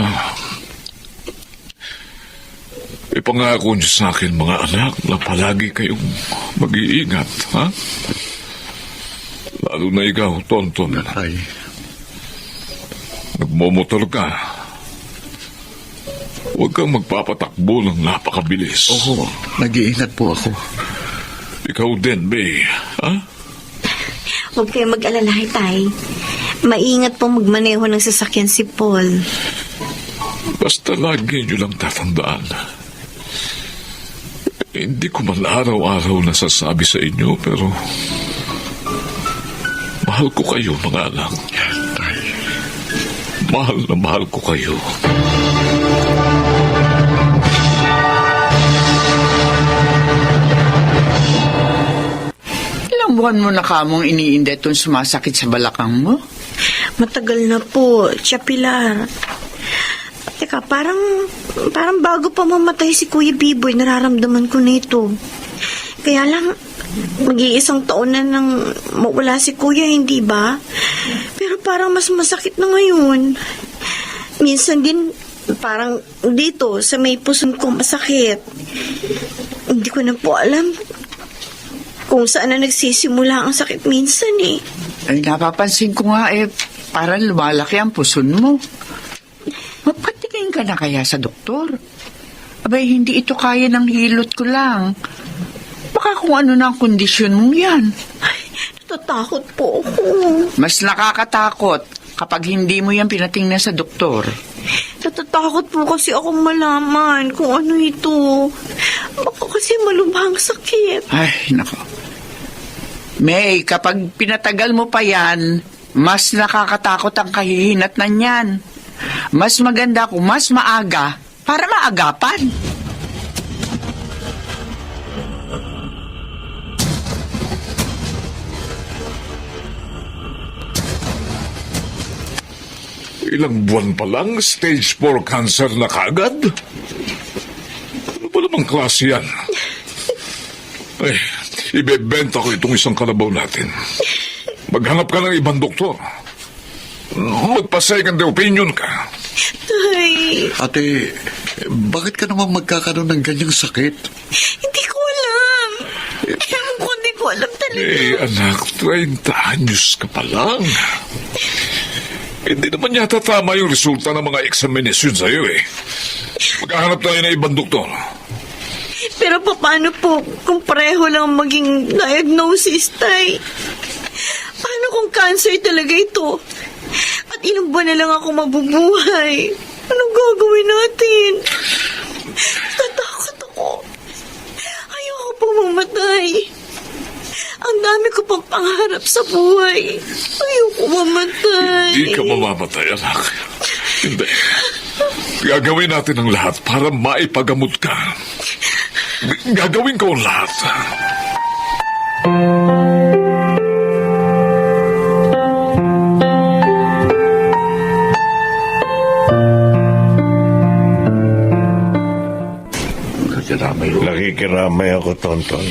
ipangako niyo sa akin, mga anak, na palagi kayong mag-iingat, ha? Lalo na ikaw, Tonton. Tay, Nagmomotor ka. Huwag kang magpapatakbo ng napakabilis. oo, nag-iingat po ako. Ikaw din, Bay. Ha? Huwag kayong mag-alala, Tay. Maingat po magmaneho ng sasakyan si Paul. Basta lagi niyo lang tatandaan. Hindi ko man araw-araw nasasabi sa inyo, pero mahal ko kayo, mga anak. Tay, Mahal na mahal ko kayo. Ilang buwan mo na kamong iniinda itong sumasakit sa balakang mo? Matagal na po, Tia Pilar. Teka, parang bago pa mamatay si Kuya Biboy, nararamdaman ko nito. Kaya lang, mag-iisang taon na nang mawala si Kuya, hindi ba? Pero parang mas masakit na ngayon. Minsan din, parang dito, sa may puson ko masakit. Hindi ko na po alam kung saan na nagsisimula ang sakit minsan eh. Ay, napapansin ko nga parang lumalaki ang puson mo. Magpatingin ka na kaya sa doktor? Abay, hindi ito kaya ng hilot ko lang. Baka kung ano na ang kondisyon mong yan. Ay, natatakot po ako. Mas nakakatakot kapag hindi mo yan pinatingnan sa doktor. Natatakot po kasi akong malaman kung ano ito. Baka kasi malubhang sakit. Ay, nako. May, kapag pinatagal mo pa yan, mas nakakatakot ang kahihinatnan yan. Mas maganda kung mas maaga para maagapan. Ilang buwan pa lang, stage 4 cancer na kagad? Ano ba namang klase yan? Ay, ibebenta ko itong isang kalabaw natin. Maghanap ka ng ibang doktor. Magpa-second opinion ka. Tay, Ate, bakit ka naman magkakaroon ng ganyang sakit? hindi ko alam. Ewan ko, hindi ko ko alam talaga. Anak, 30 anyos ka pa lang. Hindi naman yata tama yung resulta ng mga examination sa'yo Maghahanap tayo ng ibang doktor. Pero paano po kung pareho lang maging diagnosis, Tay? Paano kung cancer talaga ito? At ilang buwan na lang ako mabubuhay? Anong gagawin natin? Tatakot ako. Ayoko pong mamatay. Ang dami ko pang pangarap sa buhay. Ayoko mamatay. Hindi ka mamamatay, anak. Hindi. Gagawin natin ang lahat para maipagamot ka. Gagawin ko ang lahat. Nakikiramay ako, Tonton.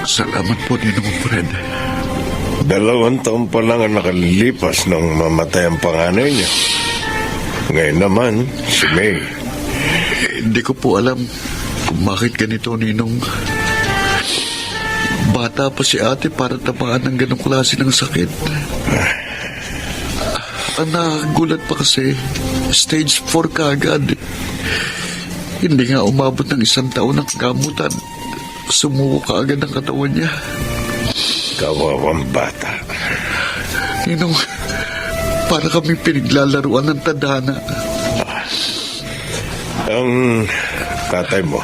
Salamat po, Ninong Fred. 2 taon pa lang ang nakalilipas nung mamatay ang panganay niya. Ngayon naman, si May. Hindi ko po alam kung bakit ganito, Ninong. Bata pa si ate para tamaan ng ganong klase ng sakit. Ang nakagulat pa kasi, stage 4 kaagad. Hindi nga umabot ng 1 taon ng gamutan. Sumuko kaagad ang katawan niya. Kawawang bata. Ninong, para kami pinaglalaruan ng tadhana. Ang tatay mo,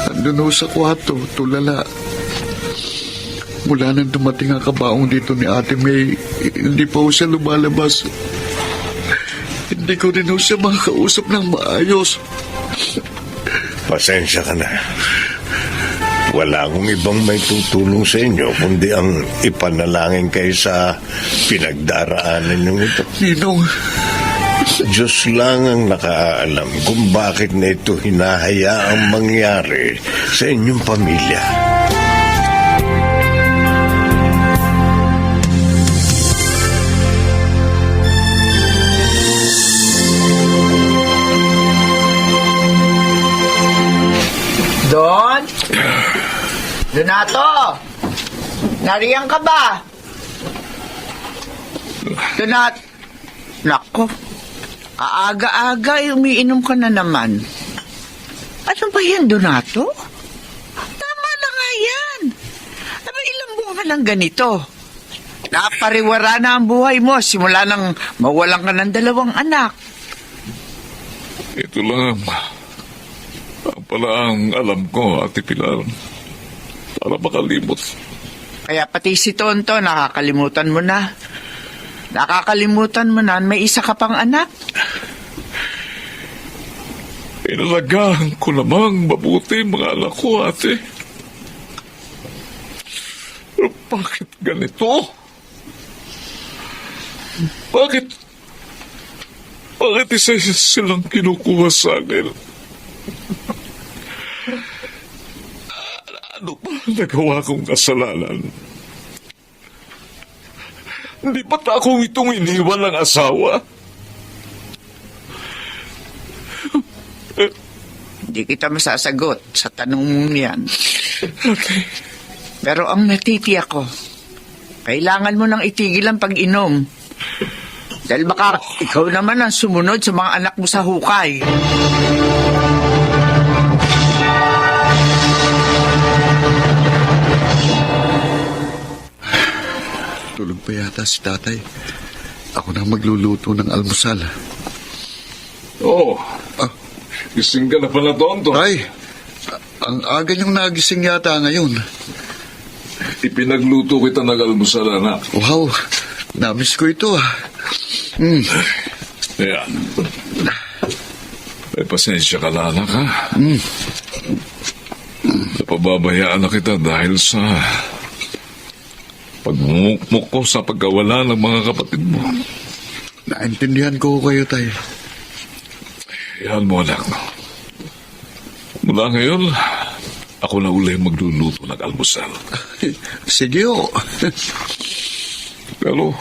Nandun ho sa kwarto, tulala. Mula nang dumating ang kabaong dito ni Ate May, hindi pa ho siya lumalabas. Hindi ko rin ho siya makakausap ng maayos. pasensya ka na. Wala akong ibang may tutulong sa inyo kundi ang ipanalangin kayo sa pinagdaraanan nyo ito. Ninong, Diyos lang ang nakaalam kung bakit na ito hinahayaang mangyari sa inyong pamilya. Don? Donato? Nariyan ka ba? Donat? Nako. Aaga-aga ay umiinom ka na naman. Ano ba yan, Donato? Tama na nga yan. Ano, ilang buwan ka lang ganito? Napariwara na ang buhay mo simula nang mawalan ka ng 2 anak. Ito lang ang pala ang alam ko, Ate Pilar. Para makalimot. Kaya pati si Tonto, nakakalimutan mo na. Nakakalimutan mo na, may isa ka pang anak. Inalagaan ko namang mabuti mga anak ko, ate. Pero bakit ganito? Bakit isa-isa silang kinukuha sa akin? Ano ba nagawa kong kasalanan? Hindi ba't akong itong iniwan ng asawa? Hindi kita masasagot sa tanong mong yan. Pero ang natitiyak ko, kailangan mo nang itigil ang pag-inom. Dahil baka ikaw naman ang sumunod sa mga anak mo sa hukay. tulog pa yata si tatay. Ako na magluluto ng almusal. Oo. Gising ka na pala, Tonto. Tay, ang aga niyong nagising yata ngayon. Ipinagluto kita ng almusal, anak. Wow, namiss ko ito Ayan. May pasensya ka na, anak, ha? Napababayaan na kita dahil sa pagmumukmuk ko sa pagkawala ng mga kapatid mo. Naintindihan ko kayo, tay. Yan mo, anak. Mula ngayon, ako na uli magluluto ng almusal. Sige ho. Pero,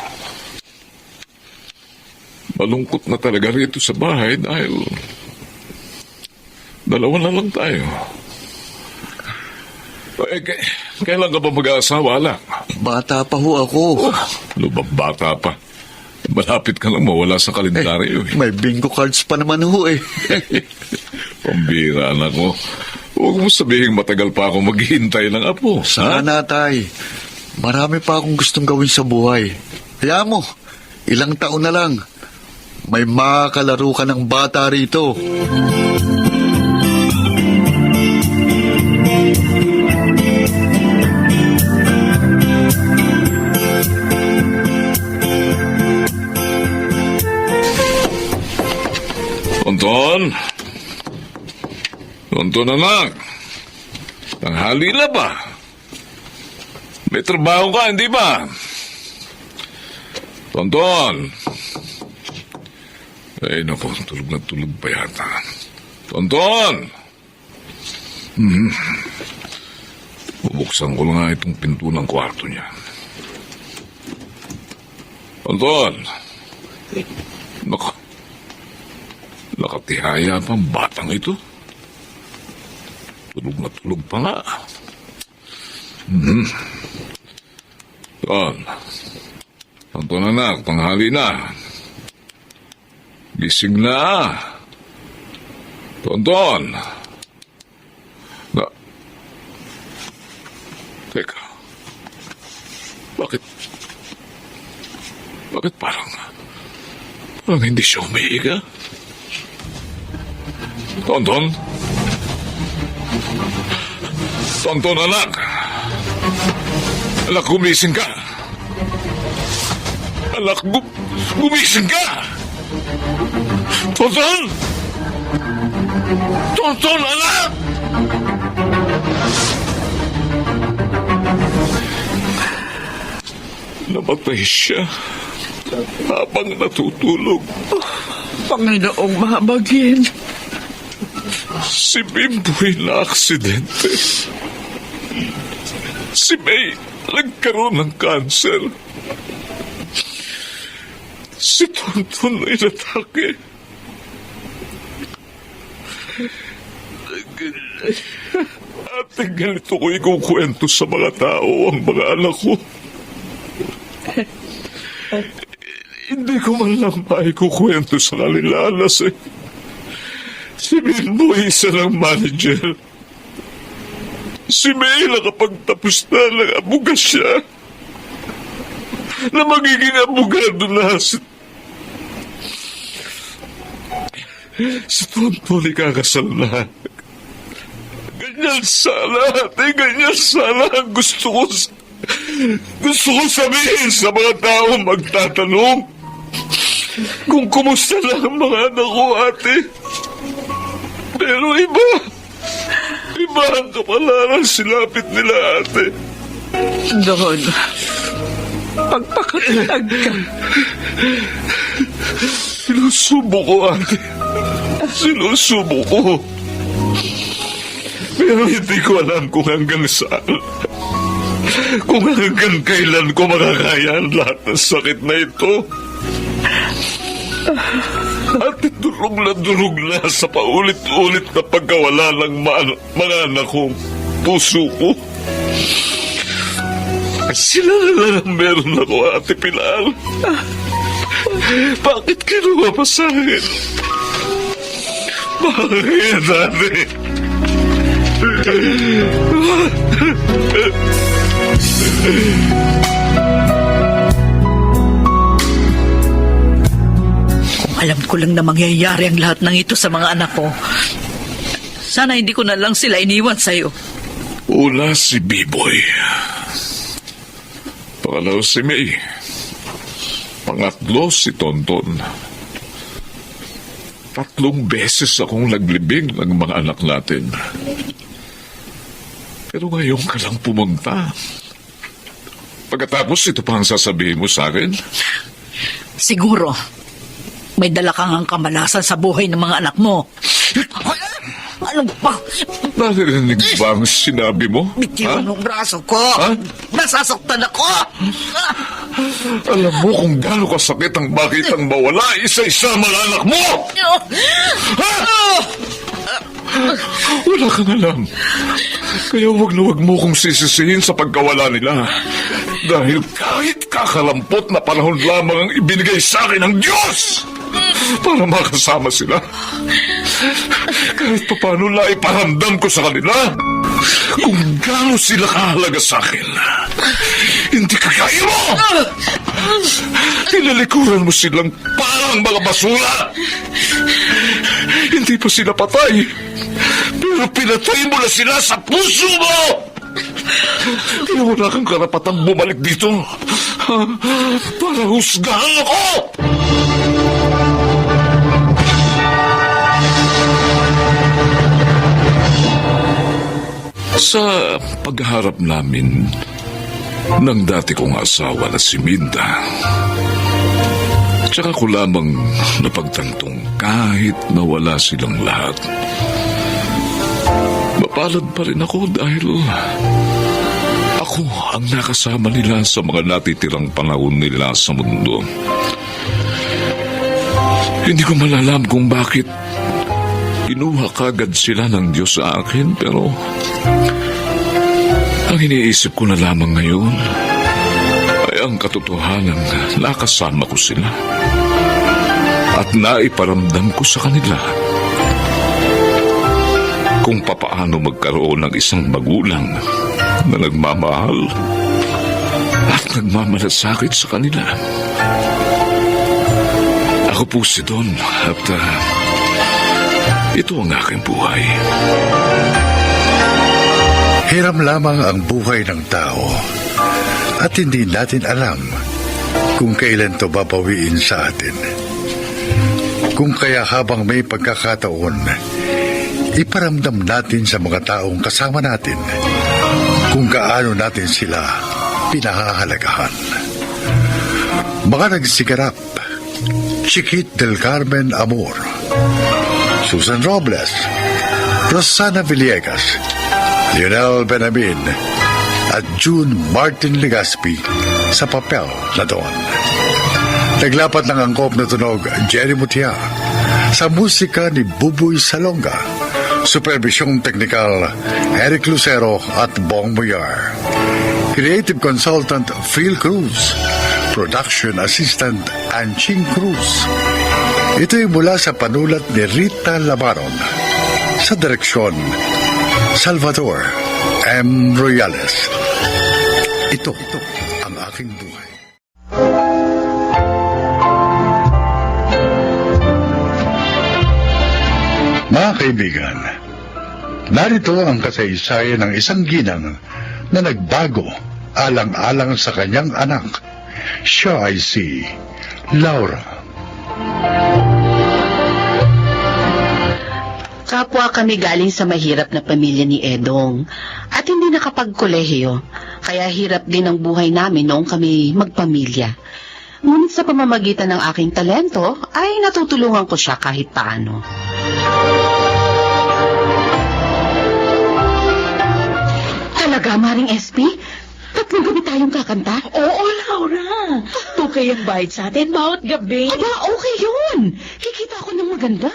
malungkot na talaga rito sa bahay dahil 2 na lang tayo. Kailan ka ba mag-aasawa, anak? Bata pa ho ako. Ano ba, bata pa? Malapit ka lang mawala sa kalendaryo eh. May bingo cards pa naman ho eh. Pambira, anak mo. Huwag mo sabihin matagal pa ako maghihintay ng apo. Sana, tay. Marami pa akong gustong gawin sa buhay. Kaya mo, ilang taon na lang, may makakalaro ka ng bata rito. Tonton? Tonton, anak. Tanghali na ba? May trabaho ka, hindi ba? Tonton. Ay, naku, tulog na tulog pa yata. Tonton! Bubuksan ko nga itong pinto ng kwarto niya. Tonton! Naku, nakatihaya pang batang ito. Tulog na tulog pa nga. Tonton, anak, tanghali na. Gising na. Tonton. Teka. Bakit parang hindi siya umiiga? Tonton? Tonton, anak. Anak, gumising ka. Anak, gumising ka. Tonton! Tonton, anak! Namatay siya habang natutulog. Panginoong mahabagin. Si Bimboy na aksidente. Si May nagkaroon ng cancer. Si Tonton ay natake. Ate, ganito ko ikukwento sa mga tao ang mga anak ko. Hindi ko man lang maikukwento sa kanila, alas eh. Si Bimboy, isa ng manager. Si May nakapagtapos na ng abogasya na magiging abogado na si Tonton ikakasal na. Ganyan sana, ate, ganyan sana ang gusto ko sabihin sa mga tao magtatanong kung kumusta na ang mga anak ko, ate. Pero iba ang kapalaran silapit nila, ate. Doon, pagpakatatag ka. Sinusubo ko, ate. Sinusubo ko. Pero hindi ko alam kung hanggang saan. Kung hanggang kailan ko makakaya ang lahat ng sakit na ito. At durog na sa paulit-ulit na pagkawala ng mga anak kong puso ko. Sila na lang ang meron ako, Ate Pilar. Bakit kinuha pa sa akin? Bakit, ate? Kung alam ko lang na mangyayari ang lahat ng ito sa mga anak ko, sana hindi ko na lang sila iniwan sa'yo. Una si B-Boy. Pangalaw si May. Pangatlo si Tonton. 3 beses akong naglibing ng mga anak natin. Pero ngayon ka lang pumunta. Pagkatapos ito pa ang sasabihin mo sa akin? Siguro, may dala kang kamalasan sa buhay ng mga anak mo. Ano ba? Narinig ba ang sinabi mo? Bitiwan mo ang braso ko. Ha? Nasasaktan ako. Alam mo kung gaano kasakit ang bakit ang mawala isa-isa ang mga anak mo! Ha? Wala kang alam. Kaya wag na wag mo kong sisisihin sa pagkawala nila. Dahil kahit kakalampot na panahon lamang ang ibinigay sa akin ng Diyos para makasama sila. Kahit paano na iparamdam ko sa kanila kung gaano sila kahalaga sa akin. Hindi kagaya mo! Tinalikuran mo silang parang mga basura. Hindi pa sila patay, pero pinatay mo na sila sa puso mo! Kaya wala kang karapatang bumalik dito para husgahan ako! Sa pagharap namin ng dati kong asawa na si Minda, tsaka ko lamang napagtantong kahit nawala silang lahat, mapalad pa rin ako dahil ako ang nakasama nila sa mga natitirang panahon nila sa mundo. Hindi ko malalam kung bakit inuha kagad sila ng Diyos sa akin, pero ang iniisip ko na lamang ngayon ay ang katotohanan na nakasama ko sila at naiparamdam ko sa kanila kung papaano magkaroon ng isang magulang na nagmamahal at nagmamalasakit sa kanila. Ako po si Don at ito ang aking buhay. Hiram lamang ang buhay ng tao at hindi natin alam kung kailan to babawiin sa atin. Kung kaya habang may pagkakataon, iparamdam natin sa mga taong kasama natin kung gaano natin sila pinahahalagahan. Mga nagsigarap, Chiquit del Carmen Amor, Susan Robles, Rosana Villegas, Lionel Benamin at June Martin Legaspi sa papel na Don. Naglapat ng angkop na tunog Jerry Mutia sa musika ni Buboy Salonga. Supervisyong teknikal Eric Lucero at Bong Muyar. Creative Consultant Phil Cruz. Production Assistant Anching Cruz. Ito'y mula sa panulat ni Rita Labaron. Sa direksyon Salvador M. Royales. Ito ang aking buhay. Mga kaibigan, narito ang kasaysayan ng isang ginang na nagbago alang-alang sa kanyang anak. Siya ay si Laura. Kapwa kami galing sa mahirap na pamilya ni Edong at hindi nakapagkolehiyo, kaya hirap din ang buhay namin noong kami magpamilya. Ngunit sa pamamagitan ng aking talento ay natutulungan ko siya kahit paano. Talaga, Maring SP? Tatlong gabi tayong kakanta? Oo, Laura. 2K ang bayad sa atin bawat gabi. Aba, okay yun. Kikita ako ng maganda.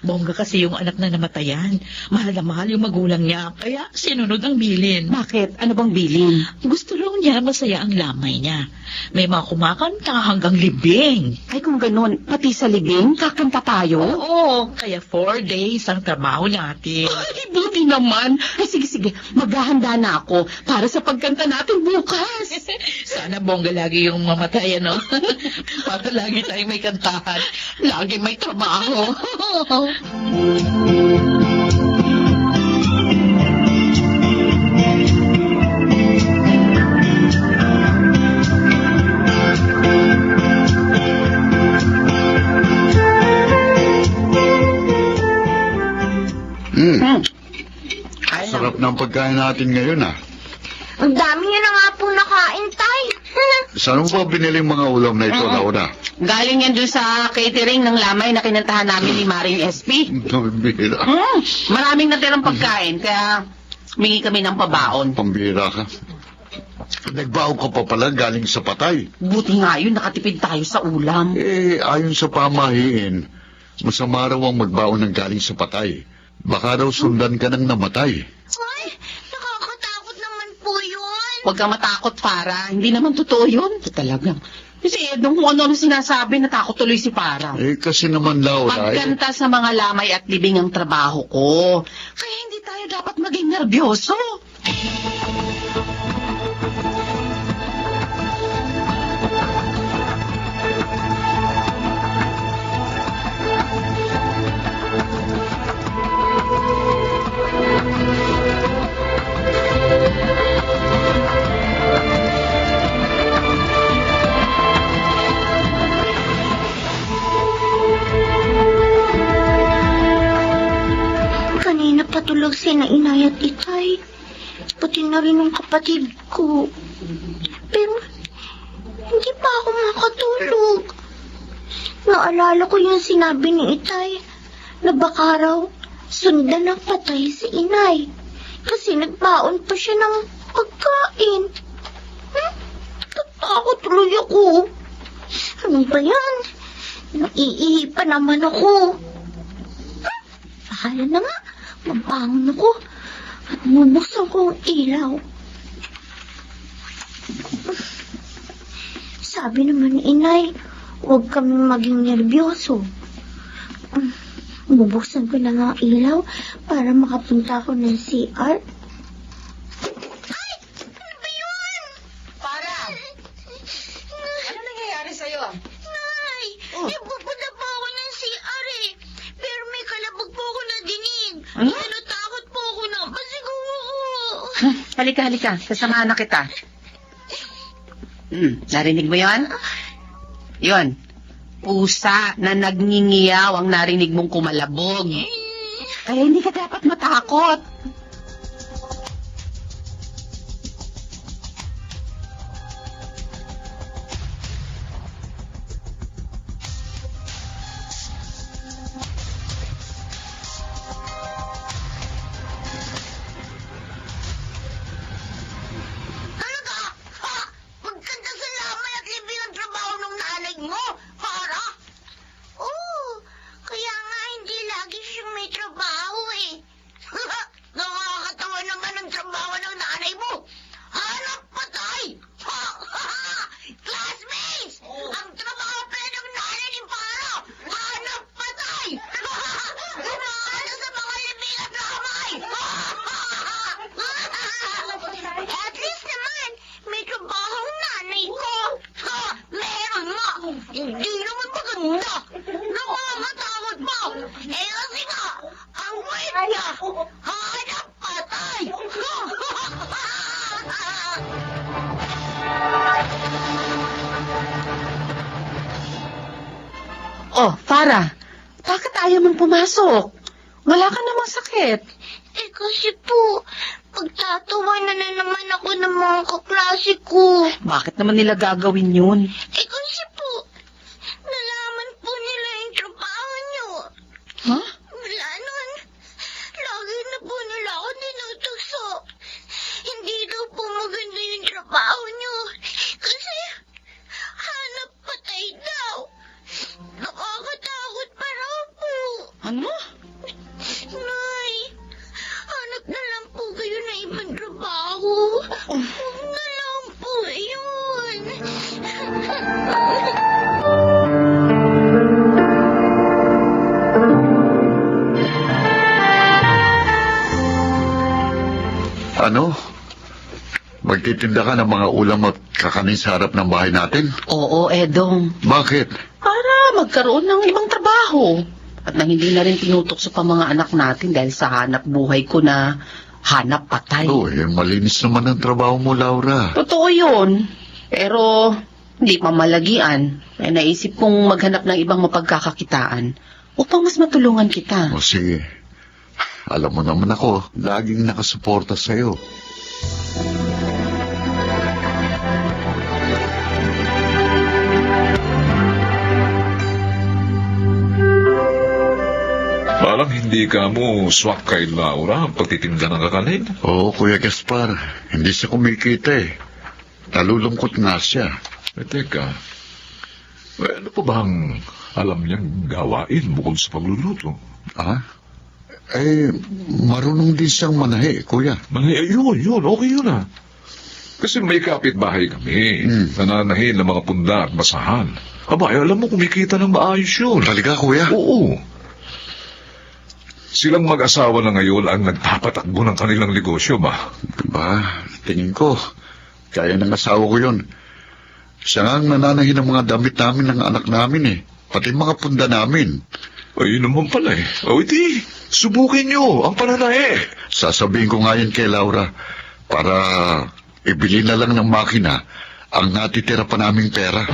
Bongga kasi yung anak na namatayan. Mahal na mahal yung magulang niya, kaya sinunod ang bilin. Bakit? Ano bang bilin? Gusto lang niya masaya ang lamay niya. May mga kumakanta hanggang libing. Ay, kung ganun, pati sa libing, kakanta tayo? Oo, kaya 4 days ang trabaho natin. Ay, buti naman. Ay, sige, maghahanda na ako para sa pagkanta natin bukas. Sana bongga lagi yung mamatay, ano? Para lagi tayong may kantahan. Lagi may trabaho. Sarap ng pagkain natin ngayon, ah. Ang dami niya na nga po nakain, Tay. Saan mo ba binili mga ulam na ito, Laura? Galing yan dun sa catering ng lamay na kinantahan namin ni Maring SP. Pambira. Maraming natirang pagkain, kaya mingi kami ng pabaon. Pambira ka. Nagbaon ka pa pala galing sa patay. Buti nga yun, nakatipid tayo sa ulam. Ayon sa pamahiin, masama raw ang magbaon ng galing sa patay. Baka daw sundan ka ng namatay. Ay, nakakatakot naman po yun. Huwag ka matakot, Farah. Hindi naman totoo yun. Ito talaga. Si Edong kung ano sinasabi, natakot tuloy si Farah. Kasi naman, Laura, Pagkanta sa mga lamay at libing ang trabaho ko. Kaya hindi tayo dapat maging nervyoso. Kanina patulog si na inay at itay. Pati na rin ang kapatid ko. Pero, hindi pa ako makatulog. Naalala ko yung sinabi ni itay na baka raw sundan ng patay si inay. Kasi nagbaon pa siya ng pagkain. Tatakot tuloy ako. Ano ba yan? Naiihi pa naman ako. Bahala na nga. Mabangon ako at bubuksan ko ang ilaw. Sabi naman ni inay, huwag kaming maging nervyoso. Bubuksan ko na nga ang ilaw para makapunta ako ng CR. Ay! Ano ba yun? Farah! Ano nangyayari sa'yo? Nay! Pupunta po ako ng CR eh. Pero may kalabog po ako na dinig. Ano? Natakot po ako na pasiguro ko. Halika. Kasamahan na kita. Narinig mo yon? Yon. Pusa na nagngingiyaw ang narinig mong kumalabog. Kaya hindi ka dapat matakot. Talaga? Ha? Magkanta sa lamay at libing ang trabaho ng nanay mo? Para? Oo. Kaya nga hindi lagi siyang may trabaho eh. Nakakatawa naman ang trabaho ng nanay mo. Hanap patay! Classmates! Ang trabaho pa ng nanay ni Para! Hanap patay! Ganaano sa mga libing at lamay! At least naman, may trabaho ang nanay ko. Meron nga. Hindi naman maganda. Nakakatakot mo. Kasi nga, ang wait niya, hanap patay. Oh, Farah. Bakit ayaw mong pumasok? Wala ka namang sakit. Kasi po, pagtatawanan na naman ako ng mga kaklase ko. Bakit naman nila gagawin yun? Kasi po, nalaman po nila yung trabaho niyo. Ha? Wala nun. Lagi na po nila ako tinutukso. Hindi daw po maganda yung trabaho niyo. Kasi, hanap patay daw. Nakakatakot pa raw po. Ano? Nay, hanap na lang po kayo na ibang trabaho. Huwag na lang po yun. Ano? Magtitinda ka ng mga ulam at kakanin sa harap ng bahay natin? Oo, Edong. Bakit? Para magkaroon ng ibang trabaho. At nang hindi na rin tinutokso pa mga anak natin dahil sa hanap buhay ko na hanap patay. Malinis naman ang trabaho mo, Laura. Totoo yun. Pero hindi pa malagian. Kaya naisip kong maghanap ng ibang mapagkakakitaan upang mas matulungan kita. Sige. Alam mo naman ako, laging nakasuporta sa'yo. Parang hindi ka mo swak kay Laura ang pagtitinda ng kakanin. Oo, Kuya Gaspar. Hindi siya kumikita eh. Nalulungkot nga siya. Teka, ano pa bang alam niyang gawain bukod sa pagluluto? Ah? Eh, marunong din siyang manahi, kuya. Yun, okay yun ah. Kasi may kapitbahay kami, nananahin ng mga punda at basahan. Aba, alam mo, kumikita ng maayos yun. Talaga, kuya? Oo. Silang mag-asawa na ngayon ang nagpapatakbo ng kanilang negosyo ba? Ba, tingin ko, kaya ng asawa ko yun. Siya nga ang nananahin ng mga damit namin ng anak namin eh. Pati mga punda namin. Ay, naman pala eh. O, iti, subukin nyo ang pananahe. Sasabihin ko nga yun kay Laura para ibili na lang ng makina ang natitira pa naming pera.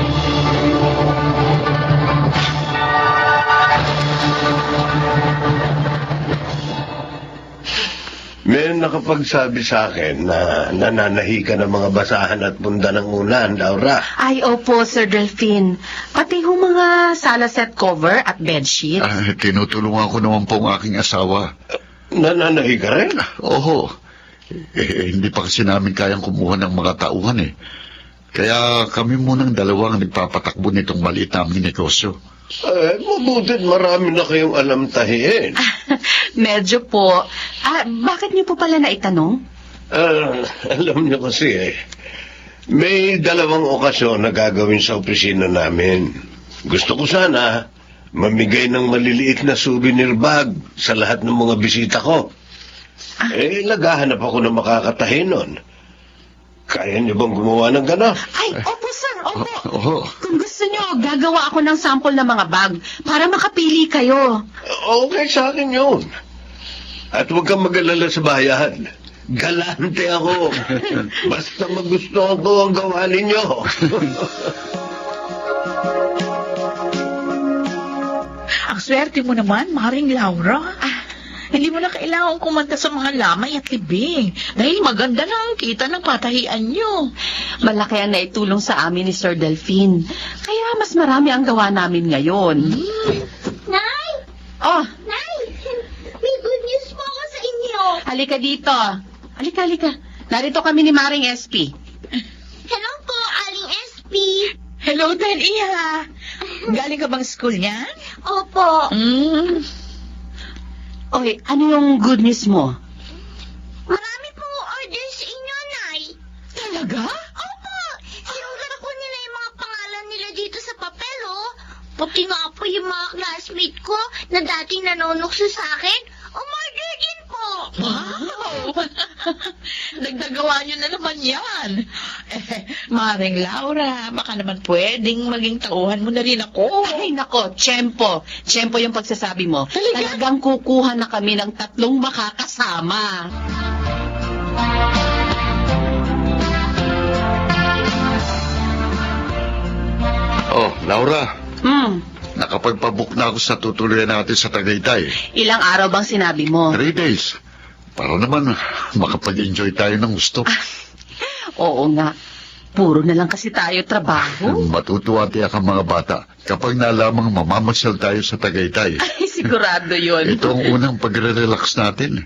May nakapagsabi sa akin na nananahi ka ng mga basahan at punda ng unan, Laura. Ay, opo, Sir Delphine. Pati ho mga sala set cover at bedsheet. Tinutulungan ko naman po ang aking asawa. Nananahi ka rin? Oho. Hindi pa kasi namin kayang kumuha ng mga tauhan eh. Kaya kami munang dalawang nagpapatakbo nitong maliit naming negosyo. Mabutit marami na kayong alam tahiin. Medyo po. Bakit niyo po pala naitanong? Alam niyo kasi may dalawang okasyon na gagawin sa opisina namin. Gusto ko sana mamigay ng maliliit na souvenir bag sa lahat ng mga bisita ko. Naghahanap ako ng makakatahi nun. Kaya niyo bang gumawa ng gano'n? Ay, opo, sir. Opo. Oho. Kung gusto niyo, gagawa ako ng sample ng mga bag para makapili kayo. Okay sa akin yun. At huwag kang mag-alala sa bayan. Galante ako. Basta magustuhan ko ang gawa ninyo. Ang swerte mo naman, Maring Laura. Hindi mo na kailangan kumanta sa mga lamay at libing dahil maganda na ang kita ng patahian nyo. Malaki ang naitulong sa amin ni Sir Delphine. Kaya mas marami ang gawa namin ngayon. Nay! Oh, Nay! May good news po ako sa inyo. halika dito. Halika. Narito kami ni Maring SP. Hello po, Aling SP. Hello din, Iha. Galing ka bang school niyan? Opo. Oy, ano yung good news mo? Marami pong order sa inyo, Nay. Talaga? Opo. Sinulat po nila yung mga pangalan nila dito sa papel, oh. Pati nga po yung mga classmate ko na dating nanonokso sa akin. Umorder din po. Wow! Nagdagawa nyo na naman yan. Maring Laura, baka naman pwedeng maging tauhan mo na rin ako. Ay, nako, tiyempo. Tiyempo yung pagsasabi mo. Talaga? Talagang kukuha na kami ng 3 makakasama. Oh, Laura, Hmm, nakapagpabook na ako sa tutuloyan natin sa Tagaytay. ilang araw bang sinabi mo? 3 days. Para naman makapag-enjoy tayo ng gusto. Oo nga. Puro na lang kasi tayo trabaho. Matutuwa tiyak ang mga bata kapag nalamang mamamasyal tayo sa Tagaytay. Ay, sigurado yun. Ito ang unang pagre-relax natin.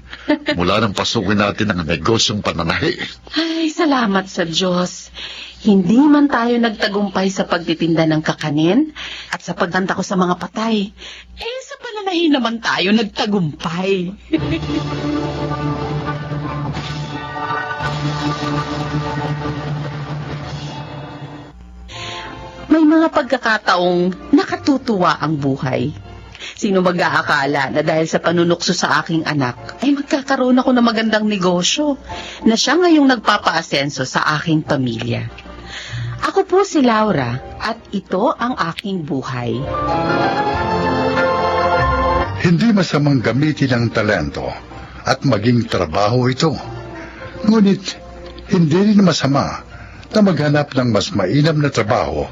Mula nang pasukin natin ang negosyong pananahi. Ay, salamat sa Diyos. Hindi man tayo nagtagumpay sa pagtitinda ng kakanin at sa paghanda ko sa mga patay. Sa pananahin naman tayo nagtagumpay. May mga pagkakataong nakatutuwa ang buhay. Sino mag-aakala na dahil sa panunukso sa aking anak, ay magkakaroon ako ng magandang negosyo na siya ngayong nagpapaasenso sa aking pamilya. Ako po si Laura at ito ang aking buhay. Hindi masamang gamitin ang talento at maging trabaho ito. Ngunit, hindi rin masama na maghanap ng mas mainam na trabaho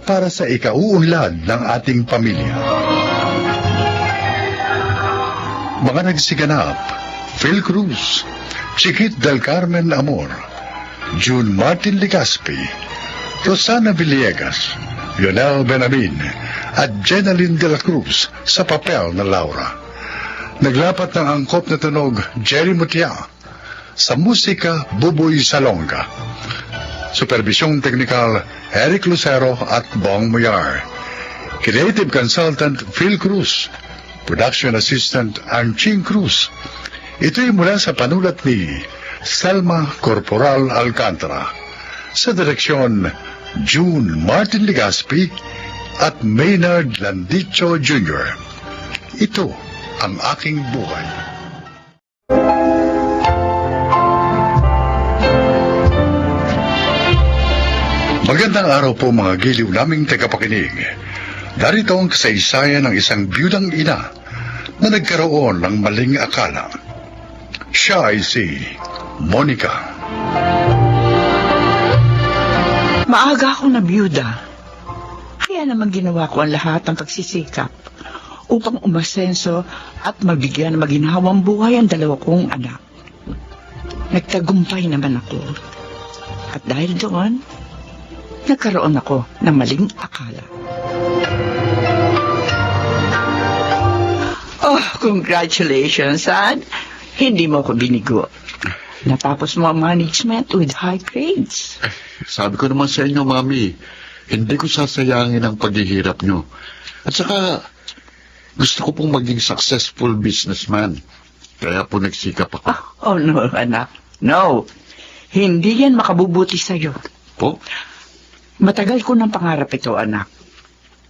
para sa ikauunlad ng ating pamilya. Mga nagsiganap, Phil Cruz, Chiquit del Carmen Amor, June Martin Ligaspi, Rosana Villegas, Lionel Benamin, at Jenaline de la Cruz sa papel na Laura. Naglapat ng angkop na tunog Jerry Mutia, sa musika Buboy Salonga. Supervisyong teknikal Eric Lucero at Bong Muyar. Creative Consultant Phil Cruz. Production Assistant ang Ching Cruz. Ito'y mula sa panulat ni Selma Corporal Alcantara sa direksyon June Martin Legaspi at Maynard Landicho Jr. Ito ang aking buhay. Magandang araw po mga giliw naming tagapakinig. Darito ang kasaysayan ng isang biyudang ina na nagkaroon ng maling akala. Siya ay si Monica. Maaga akong nabiyuda. Kaya naman ginawa ko ang lahat ng pagsisikap upang umasenso at mabigyan ng maginhawang buhay ang dalawa kong anak. Nagtagumpay naman ako. At dahil doon, nagkaroon ako ng maling akala. Oh, congratulations, son. Hindi mo ako binigo. Natapos mo ang management with high grades. Sabi ko naman sa inyo, Mami, hindi ko sasayangin ang paghihirap nyo. At saka, gusto ko pong maging successful businessman. Kaya po nagsikap ako. Oh, no, anak. No. Hindi yan makabubuti sa'yo. Po? Matagal ko ng pangarap ito, anak.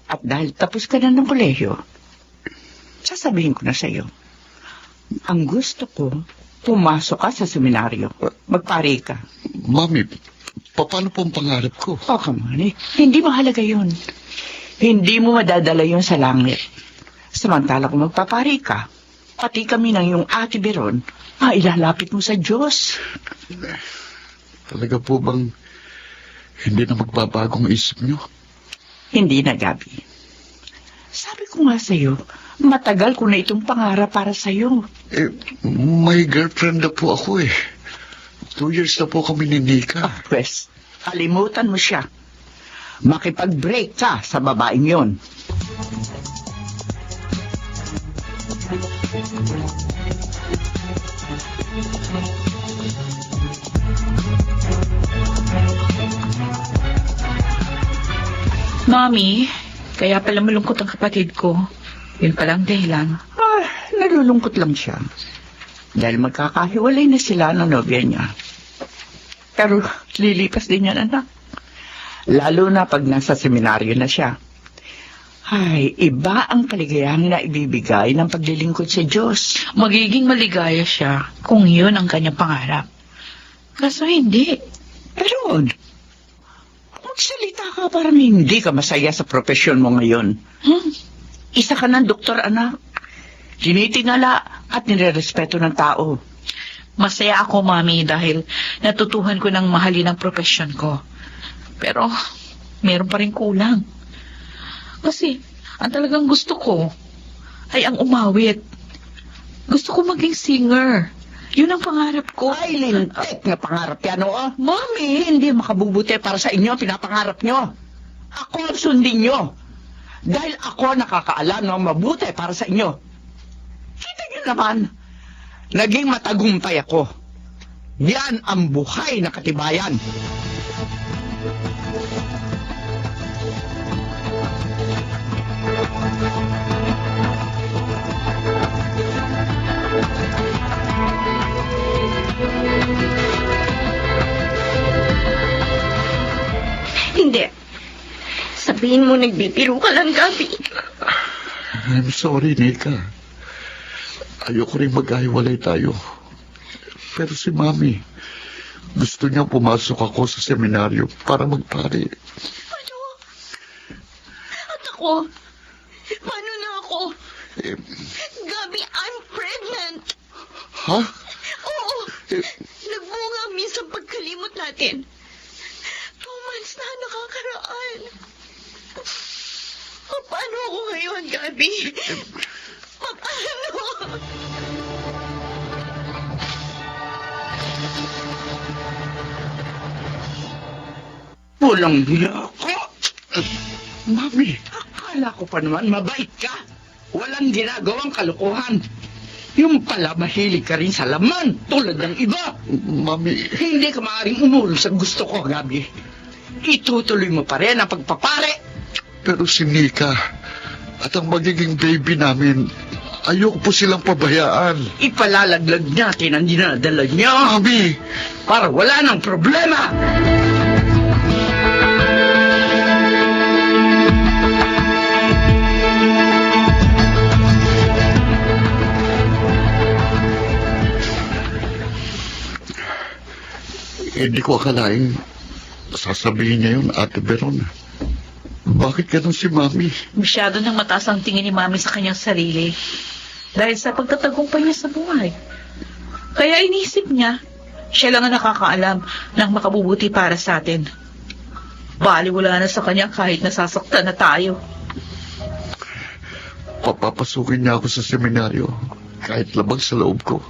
At dahil tapos ka na ng kolehiyo, sasabihin ko na sa'yo. Ang gusto ko, pumasok ka sa seminaryo. Magpari ka. Mami, paano po ang pangarap ko? Oh, come on, eh. Hindi mahalaga yun. Hindi mo madadala yun sa langit. Samantala kung magpapari ka, pati kami ng iyong ate Beron, ilalapit mo sa Diyos. Talaga po bang hindi na magbabagong isip nyo? Hindi na, Gabi. Sabi ko nga sa'yo, matagal ko na itong pangarap para sa'yo. Eh, may girlfriend na po ako eh. 2 years na po kami ni Nika. Pwes, kalimutan mo siya. Makipag-break ka sa babaeng yon. Mami, kaya pala malungkot ang kapatid ko. Yun palang dahilan. Nalulungkot lang siya. Dahil magkakahiwalay na sila ng nobya niya. Pero lilipas din yan, anak. Lalo na pag nasa seminaryo na siya. Ay, iba ang kaligayahan na ibibigay ng paglilingkod sa Diyos. Magiging maligaya siya kung yun ang kanyang pangarap. Kaso hindi. Pero, magsalita ka para hindi ka masaya sa profesyon mo ngayon. Isa ka ng doktor, anak. Tinitingala at nirerespeto ng tao. Masaya ako, Mami, dahil natutuhan ko ng mahalin ang profesyon ko. Pero, meron pa rin kulang. Kasi, ang talagang gusto ko ay ang umawit. Gusto ko maging singer. Yun ang pangarap ko. Ay, lintik na pangarap yan, oo. Mami! Hindi makabubuti para sa inyo, pinapangarap nyo. Ako ang sundin nyo. Dahil ako nakakaalam ng mabuti para sa inyo. Kita nyo naman, naging matagumpay ako. Yan ang buhay na katibayan. Hindi. Sabihin mo nagbibiro ka lang, Gabi. I'm sorry, Nika. Ayoko rin magkahiwalay tayo. Pero si Mami, gusto niya pumasok ako sa seminaryo para magpari. Ano? At ako? Paano na ako? Eh, Gabi, I'm pregnant. ha? Oo. Nagbunga ang minsan pagkalimot natin. 2 months na nakakaraan. Paano ako ngayon, Gabi? Paano? Walang hiya ko. Mami, Akala ko pa naman mabait ka. Walang ginagawang kalukuhan. Yung pala mahilig ka rin sa laman tulad ng iba. Mami, Hindi ka maaaring umulong sa gusto ko, Gabi. Itutuloy mo pa rin ang pagpapare. pero si Nika at ang magiging baby namin, Ayoko po silang pabayaan. Ipalalaglag natin ang dinadala niya Mami! para wala nang problema. Hindi ko akalaing sasabihin niya yun, Ate Veron. Bakit ganun si Mami? Masyado nang mataas ang tingin ni Mami sa kanyang sarili dahil sa pagtatagumpay niya sa buhay. Kaya inisip niya, siya lang ang nakakaalam ng makabubuti para sa atin. Baliwala na sa kanya kahit nasasaktan na tayo. Papapasukin niya ako sa seminaryo kahit labag sa loob ko.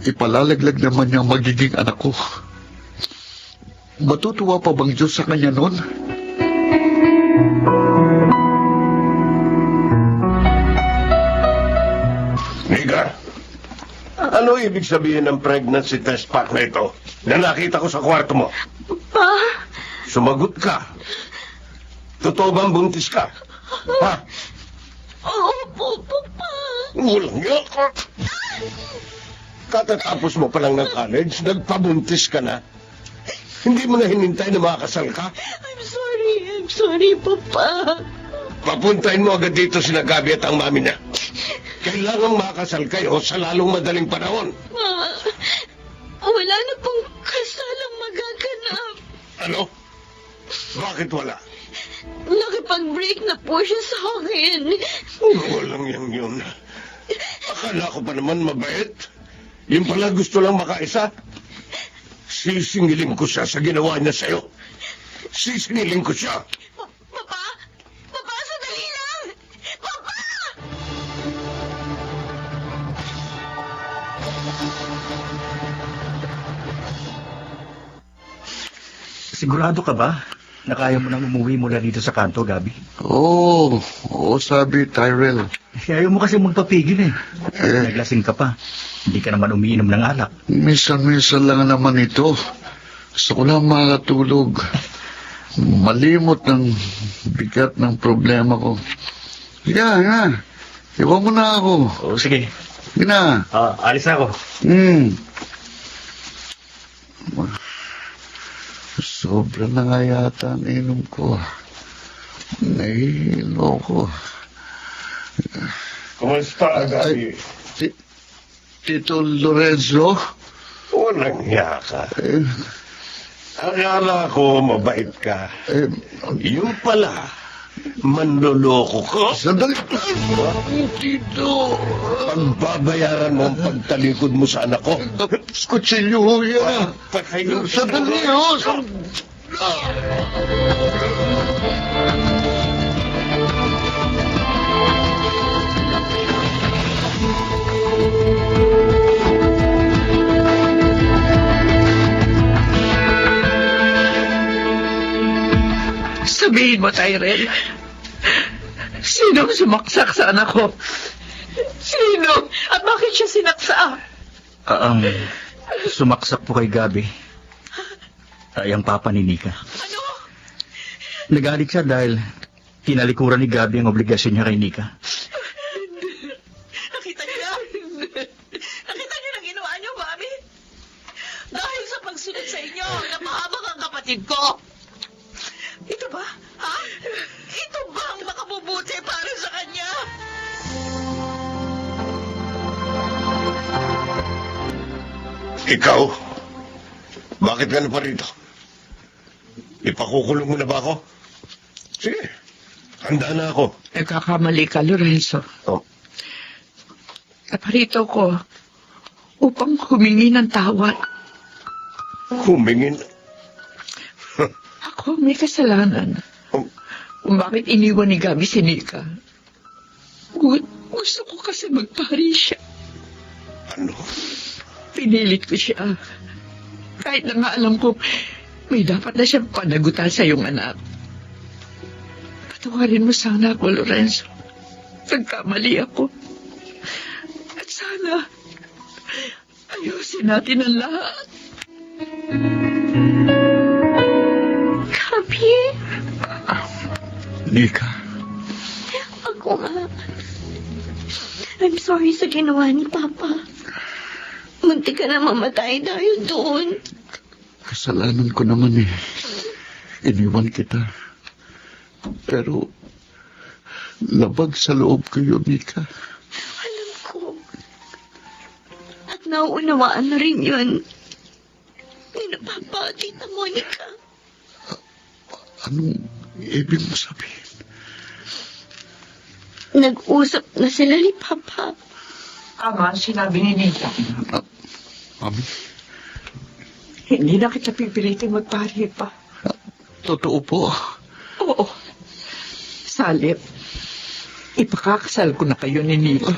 Ipalalaglag naman niya ang magiging anak ko. Matutuwa pa bang Diyos sa kanya noon? Nika, ano ibig sabihin ng pregnancy test pack na ito na nakita ko sa kwarto mo? Pa, Sumagot ka. Totoo bang buntis ka? Ha? opo, Papa. Walang yaka. Katatapos mo pa lang ng college, nagpabuntis ka na. Hindi mo na hinintay na makasal ka? I'm sorry, Papa. Papuntahin mo agad dito si Gabi at ang mami niya. Kailangang makasal kayo sa lalong madaling panahon. Ma, wala na pong kasalang magaganap. Ano? Bakit wala? Nakipag-break na po siya sa akin. Walang yun. Akala ko pa naman mabait. Yung pala gusto lang makaisa. Sisingilin ko siya sa ginawa niya sa'yo. Sisingilin ko siya. Papa! Papa, sandali lang! Papa! Sigurado ka ba na kaya mo nang umuwi mula dito sa kanto, Gabi? Oo, sabi Tyrell. Ayaw mo kasi magpapigil eh. Eh. Naglasing ka pa. Hindi ka naman umiinom ng alak. Minsan-minsan lang naman ito. Gusto ko lang makatulog. Malimot ng bigat ng problema ko. Sige nga. Iwan mo na ako. Oo, sige. Sige na. Alis na ako. Sobra na nga yata ang inom ko. Nahihilo ko. Kumusta, Gabi? Tito Lorenzo? Walang yaka. Eh, Akala ko mabait ka. Yung pala, manloloko ko. Sandali. Tito. Pagbabayaran mo ang pagtalikod mo sa anak ko. Kutsilyo ho yan. Pakayo. Sandali ho. Sabihin mo, Tyrell. Sino sumaksak sa anak ko? Sino? At bakit siya sinaksak? Ang sumaksak po kay Gabi ay ang papa ni Nika. Ano? Nagalit siya dahil tinalikuran ni Gabi ang obligasyon niya kay Nika. Nakita niyo? Nakita niyo na ginawa niyo, Mami? Dahil sa pagsunod sa inyo, napahamak ang kapatid ko. Ito ba? Ha? Ito ba ang makabubuti para sa kanya? Ikaw? Bakit ka na pa rito? Ipakukulong mo na ba ako? Sige, handa na ako. Nagkakamali ka, Lorenzo. Oh. Naparito ko upang humingi ng tawad. Humingin. Ako may kasalanan. Oh. Kung bakit iniwan ni Gabi si Nika. Gusto ko kasi magpari siya. Ano? Pinilit ko siya. Kahit na nga alam ko, may dapat na siyang panagutan sa iyong anak. Patawarin mo sana ako, Lorenzo. Nagkamali ako. At sana, ayusin natin ang lahat. Gabi, Nika. ako nga. I'm sorry sa ginawa ni Papa. Munti ka na mamatay dahil doon. Kasalanan ko naman eh. Iniwan kita. Pero, labag sa loob ko yun, Mika. Alam ko. At nauunawaan na rin yun. Ni na Papa at Tita Monica. Anong ibig mo sabihin? Nag-usap na sila ni Papa. Tama, sinabi ni Nita. Mami, Hindi na kita pipilitin magpari pa. totoo po. Oo. Salip, ipakakasal ko na kayo ni Nita.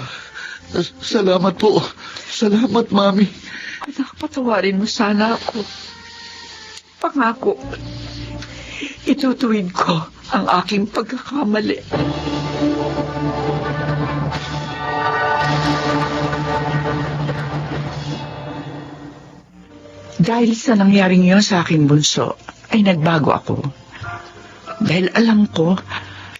Salamat po. Salamat, Mami. Anak, patawarin mo sana ako. Pangako, itutuwid ko ang aking pagkakamali. Dahil sa nangyaring yun sa aking bunso, ay nagbago ako. Dahil alam ko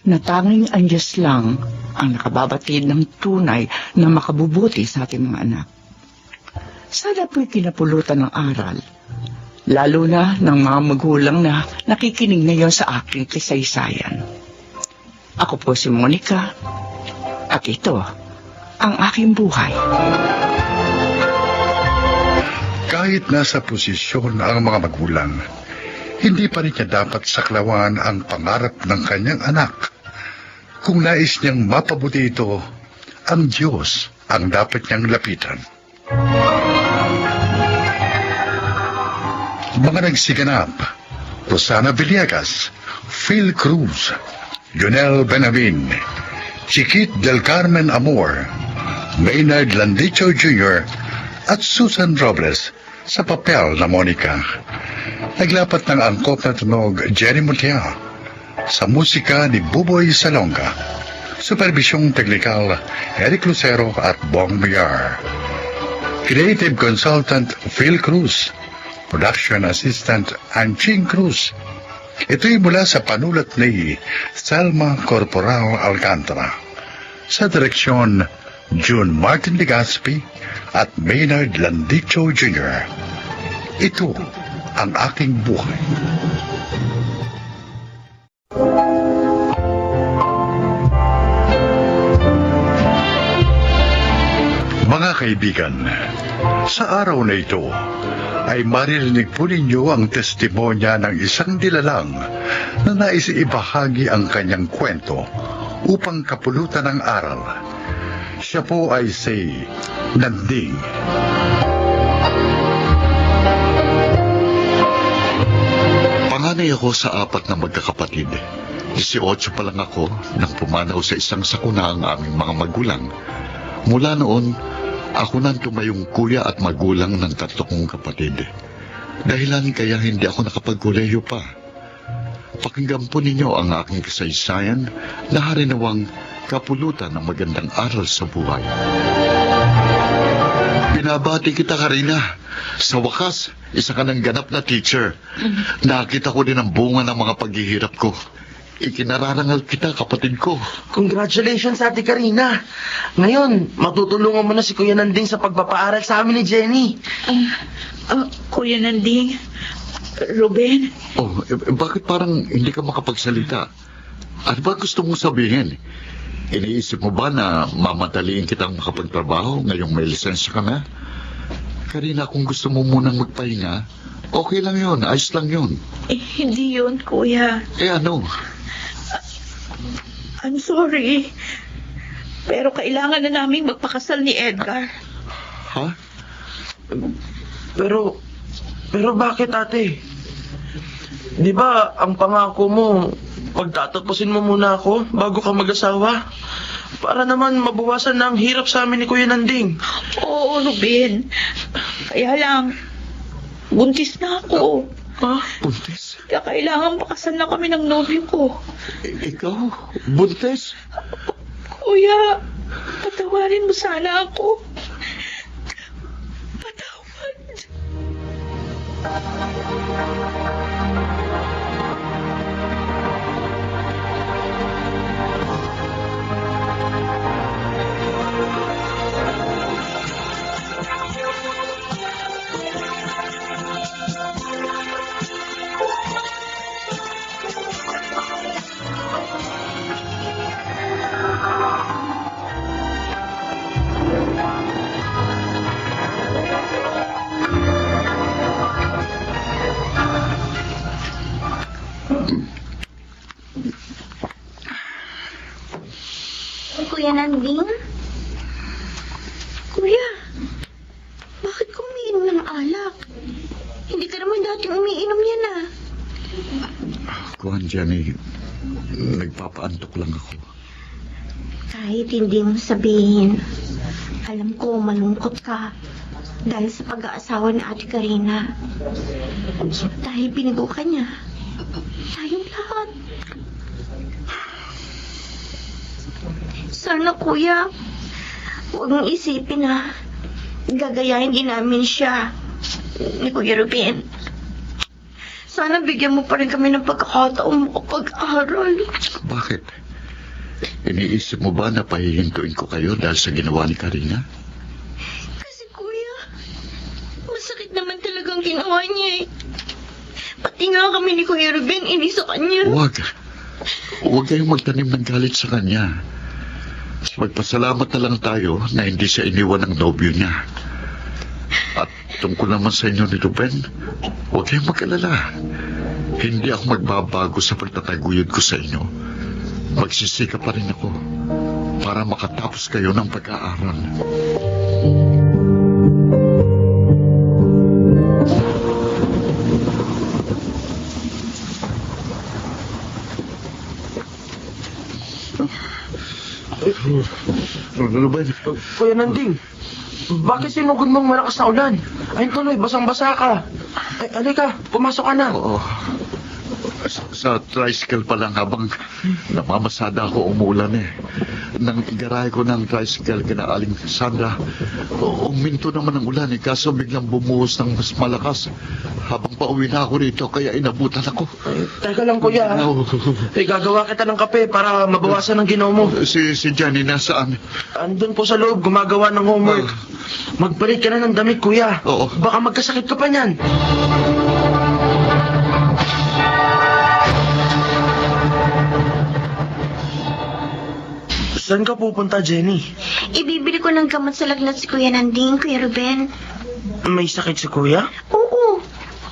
na tanging ang Diyos lang ang nakababatid ng tunay na makabubuti sa ating mga anak. Sana po'y kinapulutan ng aral, lalo na ng mga magulang na nakikinig ngayon sa aking kasaysayan. Ako po si Monica, at ito ang aking buhay. Kahit nasa posisyon ang mga magulang, hindi pa rin niya dapat saklawan ang pangarap ng kanyang anak. Kung nais niyang mapabuti ito, ang Diyos ang dapat niyang lapitan. Mga nagsiganap: Rosana Villegas, Phil Cruz, Jonel Benavin, Chiquit del Carmen Amor, Maynard Landicho Jr., at Susan Robles sa papel na Monica. Naglapat ng angkop na tunog Jenny Montea, sa musika ni Buboy Salonga, supervisyong teknikal Eric Lucero at Bong Villar, creative consultant Phil Cruz, production assistant Anching Cruz. Ito'y mula sa panulat ni Selma Corporal Alcantara, sa direksyon June Martin Legaspi at Maynard Landicho Jr. Ito ang aking buhay. Mga kaibigan, sa araw na ito ay maririnig po ninyo ang testimonya ng isang dilalang na nais ibahagi ang kanyang kwento upang kapulutan ng aral. Siya po ay si Nanding. Panganay ako sa 4 na magkakapatid. 18 pa lang ako nang pumanaw sa isang sakuna ang aming mga magulang. Mula noon, ako nang tumayong kuya at magulang ng 3 kong kapatid. Dahilan kaya hindi ako nakapagkolehiyo pa. Pakinggan po ninyo ang aking kasaysayan na harinawang kapulutan ng magandang aral sa buhay. Binabati kita, Karina. Sa wakas, isa ka ng ganap na teacher. Nakita ko din ang bunga ng mga paghihirap ko. Ikinararangal kita, kapatid ko. Congratulations, Ate Karina. Ngayon, matutulungan mo na si Kuya Nanding sa pagpapaaral sa amin ni Jenny. Kuya Nanding, Ruben, Oh, bakit parang hindi ka makapagsalita? Ano ba gusto mong sabihin? Iniisip mo ba na mamadaliin kitang makapagtrabaho ngayong may lisensya ka na? Karina, kung gusto mo munang magpahinga, okay lang yun, ayos lang yun. hindi yun, Kuya. Ano? I'm sorry. Pero kailangan na naming magpakasal ni Edgar. Ha? Pero bakit, Ate? Di ba, ang pangako mo, pagtatapusin mo muna ako bago ka mag-asawa? Para naman mabawasan na ang hirap sa amin ni Kuya Nanding. Oo, Ruben. Kaya lang, buntis na ako. Ha? Buntis? Kaya kailangan pakasal na kami ng nobyo ko. Ikaw? Buntis? Kuya, patawarin mo sana ako. Patawad. Kuya Nanding? Kuya, bakit ka umiinom ng alak? Hindi ka naman dating umiinom yan ah. Kuhan, Jenny, nagpapaantok lang ako. Kahit hindi mo sabihin, alam ko malungkot ka dahil sa pag-aasawa ni Ate Karina. Dahil binigo ka niya. Tayong lahat. Sana kuya, huwag mong isipin na gagayahin din namin siya ni Kuya Ruben. Sana bigyan mo pa rin kami ng pagkakataon makapag-aral. Bakit? Iniisip mo ba na pahihintuin ko kayo dahil sa ginawa ni Karina? Kasi kuya, masakit naman talagang ginawa niya eh. Pati nga kami ni Kuya Ruben, inis sa kanya. Huwag. Huwag kayong magtanim ng galit sa kanya. Magpasalamat na lang tayo na hindi siya iniwan ng nobyo niya. At tungkol naman sa inyo ni Ruben, huwag kayong mag-alala. Hindi ako magbabago sa pagtataguyod ko sa inyo. Magsisika pa rin ako para makatapos kayo ng pag-aaral. Ruben, Kuya Nanding, bakit sinugod mong malakas na ulan? Ayun tuloy, basang-basa ka. Ay, alika, pumasok ka na. oo. Sa tricycle pa lang habang namamasada ako umulan eh. Nang igaray ko ng tricycle kina Aling Sandra, uminto naman ang ulan eh. Kaso biglang bumuhos ng mas malakas. Habang pauwi na ako rito, kaya inabutan ako. Teka lang kuya, ha? Gagawa kita ng kape para mabawasan ang ginaw mo. Si Johnny nasaan? Andun po sa loob, gumagawa ng homework. Magpalit ka na ng damit, kuya. Oo. Baka magkasakit ka pa niyan. Saan ka pupunta, Jenny? Ibibili ko ng gamot sa lagnat si Kuya Nanding, Kuya Ruben. May sakit si kuya? Oo,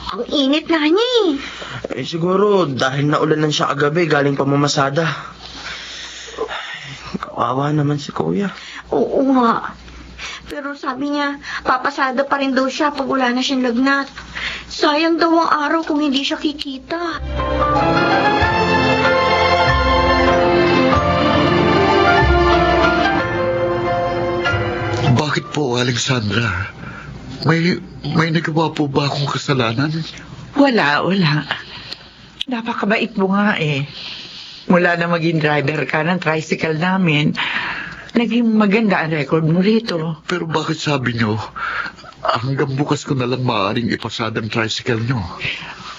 ang init na niya eh. Eh siguro dahil naulanan siya kagabi galing pa mamasada. Kawawa naman si kuya. Oo nga. Pero sabi niya, papasada pa rin daw siya pag wala na siyang lagnat. Sayang daw ang araw kung hindi siya kikita. Bakit po, Aling Sandra? May nagawa po ba akong kasalanan? Wala. Napakabait mo nga eh. Mula na maging driver ka ng tricycle namin, naging maganda ang record mo rito. Pero bakit sabi nyo, hanggang bukas ko na lang maaaring ipasada ang tricycle nyo?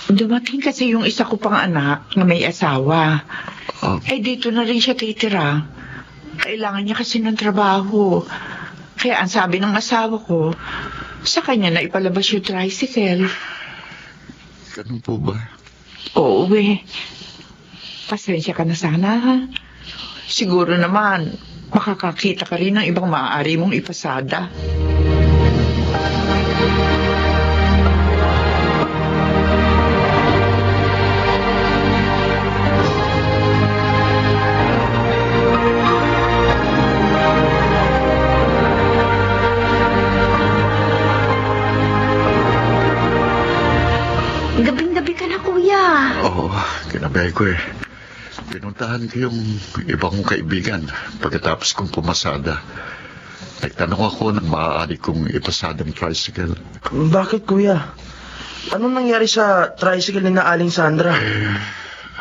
Dumating kasi yung isa ko pang anak na may asawa. Ah, Eh dito na rin siya titira. Kailangan niya kasi ng trabaho. Kaya ang sabi ng asawa ko, sa kanya na ipalabas yung tricycle. ganun po ba? Oo eh. Pasensya ka na sana ha. Siguro naman, makakakita ka rin ng ibang maaari mong ipasada. Gabing-gabi ka na, kuya. Oo, kinabay ko eh. Pinuntahan ko yung iba kong kaibigan pagkatapos kong pumasada. Nagtanong ako ng maaari kong ipasada ng tricycle. Bakit kuya? Anong nangyari sa tricycle ni na Aling Sandra?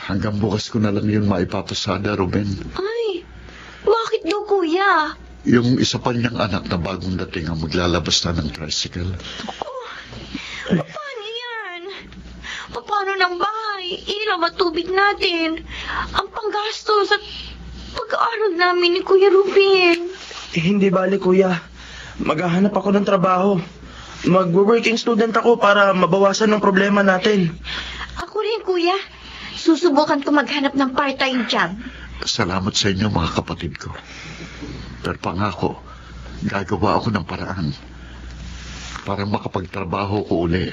Hanggang bukas ko na lang yun maipapasada, Ruben. Ay, bakit daw, kuya? Yung isa pa niyang anak na bagong dating ang maglalabas na ng tricycle. Paano yan? Paano ng bahay? Ilaw at tubig natin? Ang panggastos at pag-aaral namin ni Kuya Ruben. Hindi bali kuya. Maghahanap ako ng trabaho. Mag-working student ako para mabawasan ng problema natin. Ako rin, kuya. Susubukan ko maghanap ng part-time job. Salamat sa inyo, mga kapatid ko. Pero pangako, gagawa ako ng paraan para makapagtrabaho ko uli.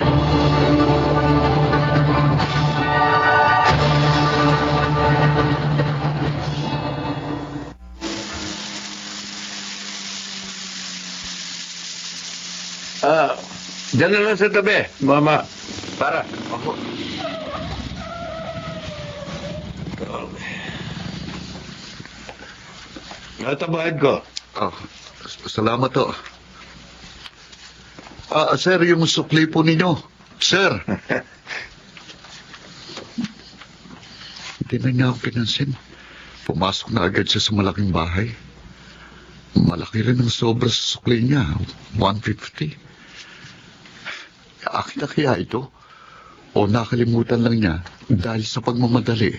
Diyan na lang sa tabi, Mama. Para. Ako. Natabahid ko. Ah, salamat to. Sir, yung sukli po ninyo. Sir. Hindi na niya ako pinansin. Pumasok na agad siya sa malaking bahay. Malaki rin ang sobra sa sukli niya. 150. Akin na kaya ito? O nakalimutan lang niya dahil sa pagmamadali?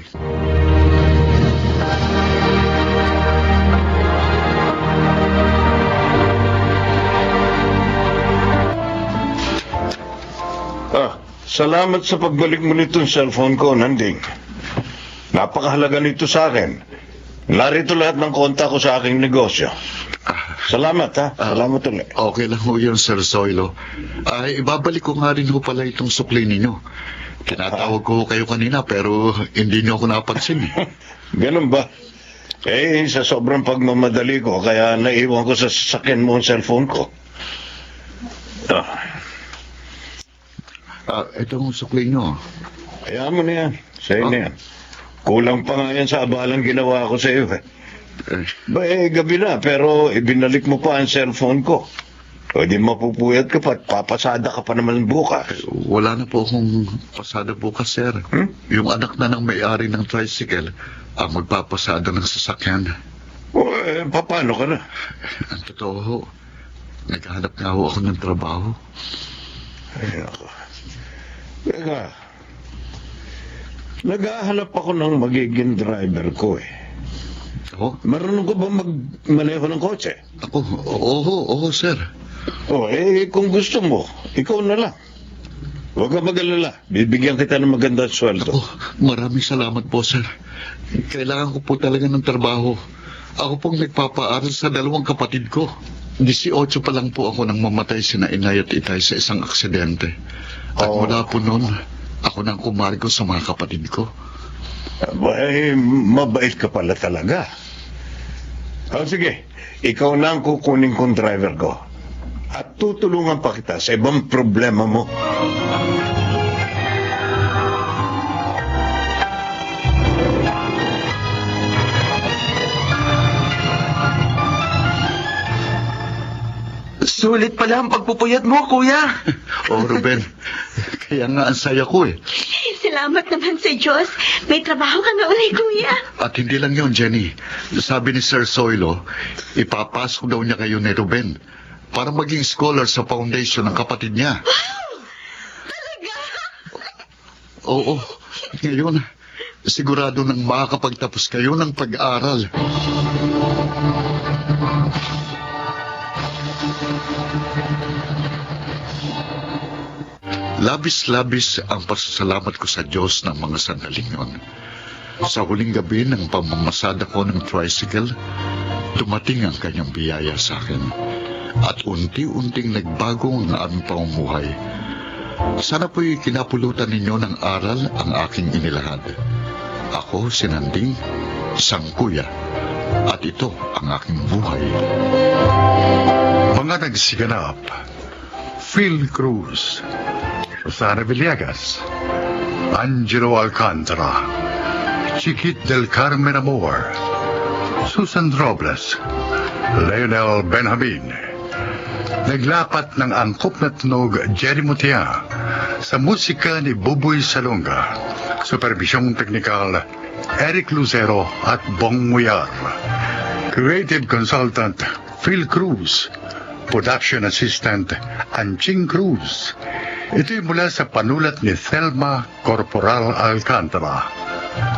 Salamat sa pagbalik mo nitong cellphone ko, Nanding. Napakahalaga nito sa akin. Narito lahat ng konta ko sa aking negosyo. Salamat, ha? Salamat ulit. Okay lang ho yun, Sir Zoilo. Ibabalik ko nga rin ho pala itong sukli ninyo. Tinatawag ko kayo kanina pero hindi niyo ako napansin. Ganun ba? Sa sobrang pagmamadali ko, kaya naiwan ko sa sasakyan mo ang cellphone ko. Itong sukli nyo. Hayaan mo na yan. Sa'yo na yan. Kulang pa nga yan sa abalang ginawa ko sa iyo. Gabi na, pero ibinalik mo pa ang cellphone ko. O di mapupuyat ka pa at papasada ka pa naman bukas. Wala na po akong pasada bukas, sir. Yung anak na ng may-ari ng tricycle ang magpapasada ng sasakyan. Paano ka na? Ang totoo ho, naghahanap nga ho ako ng trabaho. Ay, ako. Teka, naghahanap ako ng magiging driver ko Oh? Marunong ko ba magmaneho ng kotse? Ako, oo, sir. Kung gusto mo, ikaw na lang. Huwag ka mag-alala. Bibigyan kita ng magandang sweldo. Maraming salamat po, sir. Kailangan ko po talaga ng trabaho. Ako pong nagpapaaral sa dalawang kapatid ko. 18 pa lang po ako nang mamatay sina Inay at Itay sa isang aksidente. At mula po noon, ako nang kumargo sa mga kapatid ko. Mabait ka pala talaga. Sige, ikaw na ang kukunin kong driver ko. At tutulungan pa kita sa ibang problema mo. Sulit pala ang pagpupuyat mo, kuya. Ruben, kaya nga ang saya ko Salamat naman sa Diyos. May trabaho ka na ulit, kuya. At hindi lang yun, Jenny. Sabi ni Sir Zoilo, ipapasok daw niya kayo ni Ruben para maging scholar sa foundation ng kapatid niya. Talaga? Oo. Ngayon, sigurado nang makakapagtapos kayo ng pag-aaral. Labis-labis ang pasasalamat ko sa Diyos ng mga sandaling yun. Sa huling gabi ng pamamasada ko ng tricycle, dumating ang kanyang biyaya sa akin. At unti-unting nagbago ang aming pamumuhay. Sana po'y kinapulutan ninyo ng aral ang aking inilahad. Ako, si Nanding, isang kuya. At ito ang aking buhay. Mga nagsiganap, Phil Cruz, Susana Villegas, Angelo Alcantara, Chiquit del Carmen Amor, Susan Robles, Leonel Benjamin. Naglapat ng angkop na tunog Jerry Mutia sa musika ni Buboy Salonga, supervisyong teknikal Eric Lucero at Bong Muyar, creative consultant Phil Cruz, production assistant Anching Cruz. Ito'y mula sa panulat ni Thelma Corporal Alcantara.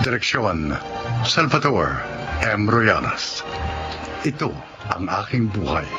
Direksyon, Salvador M. Royanas. Ito ang aking buhay.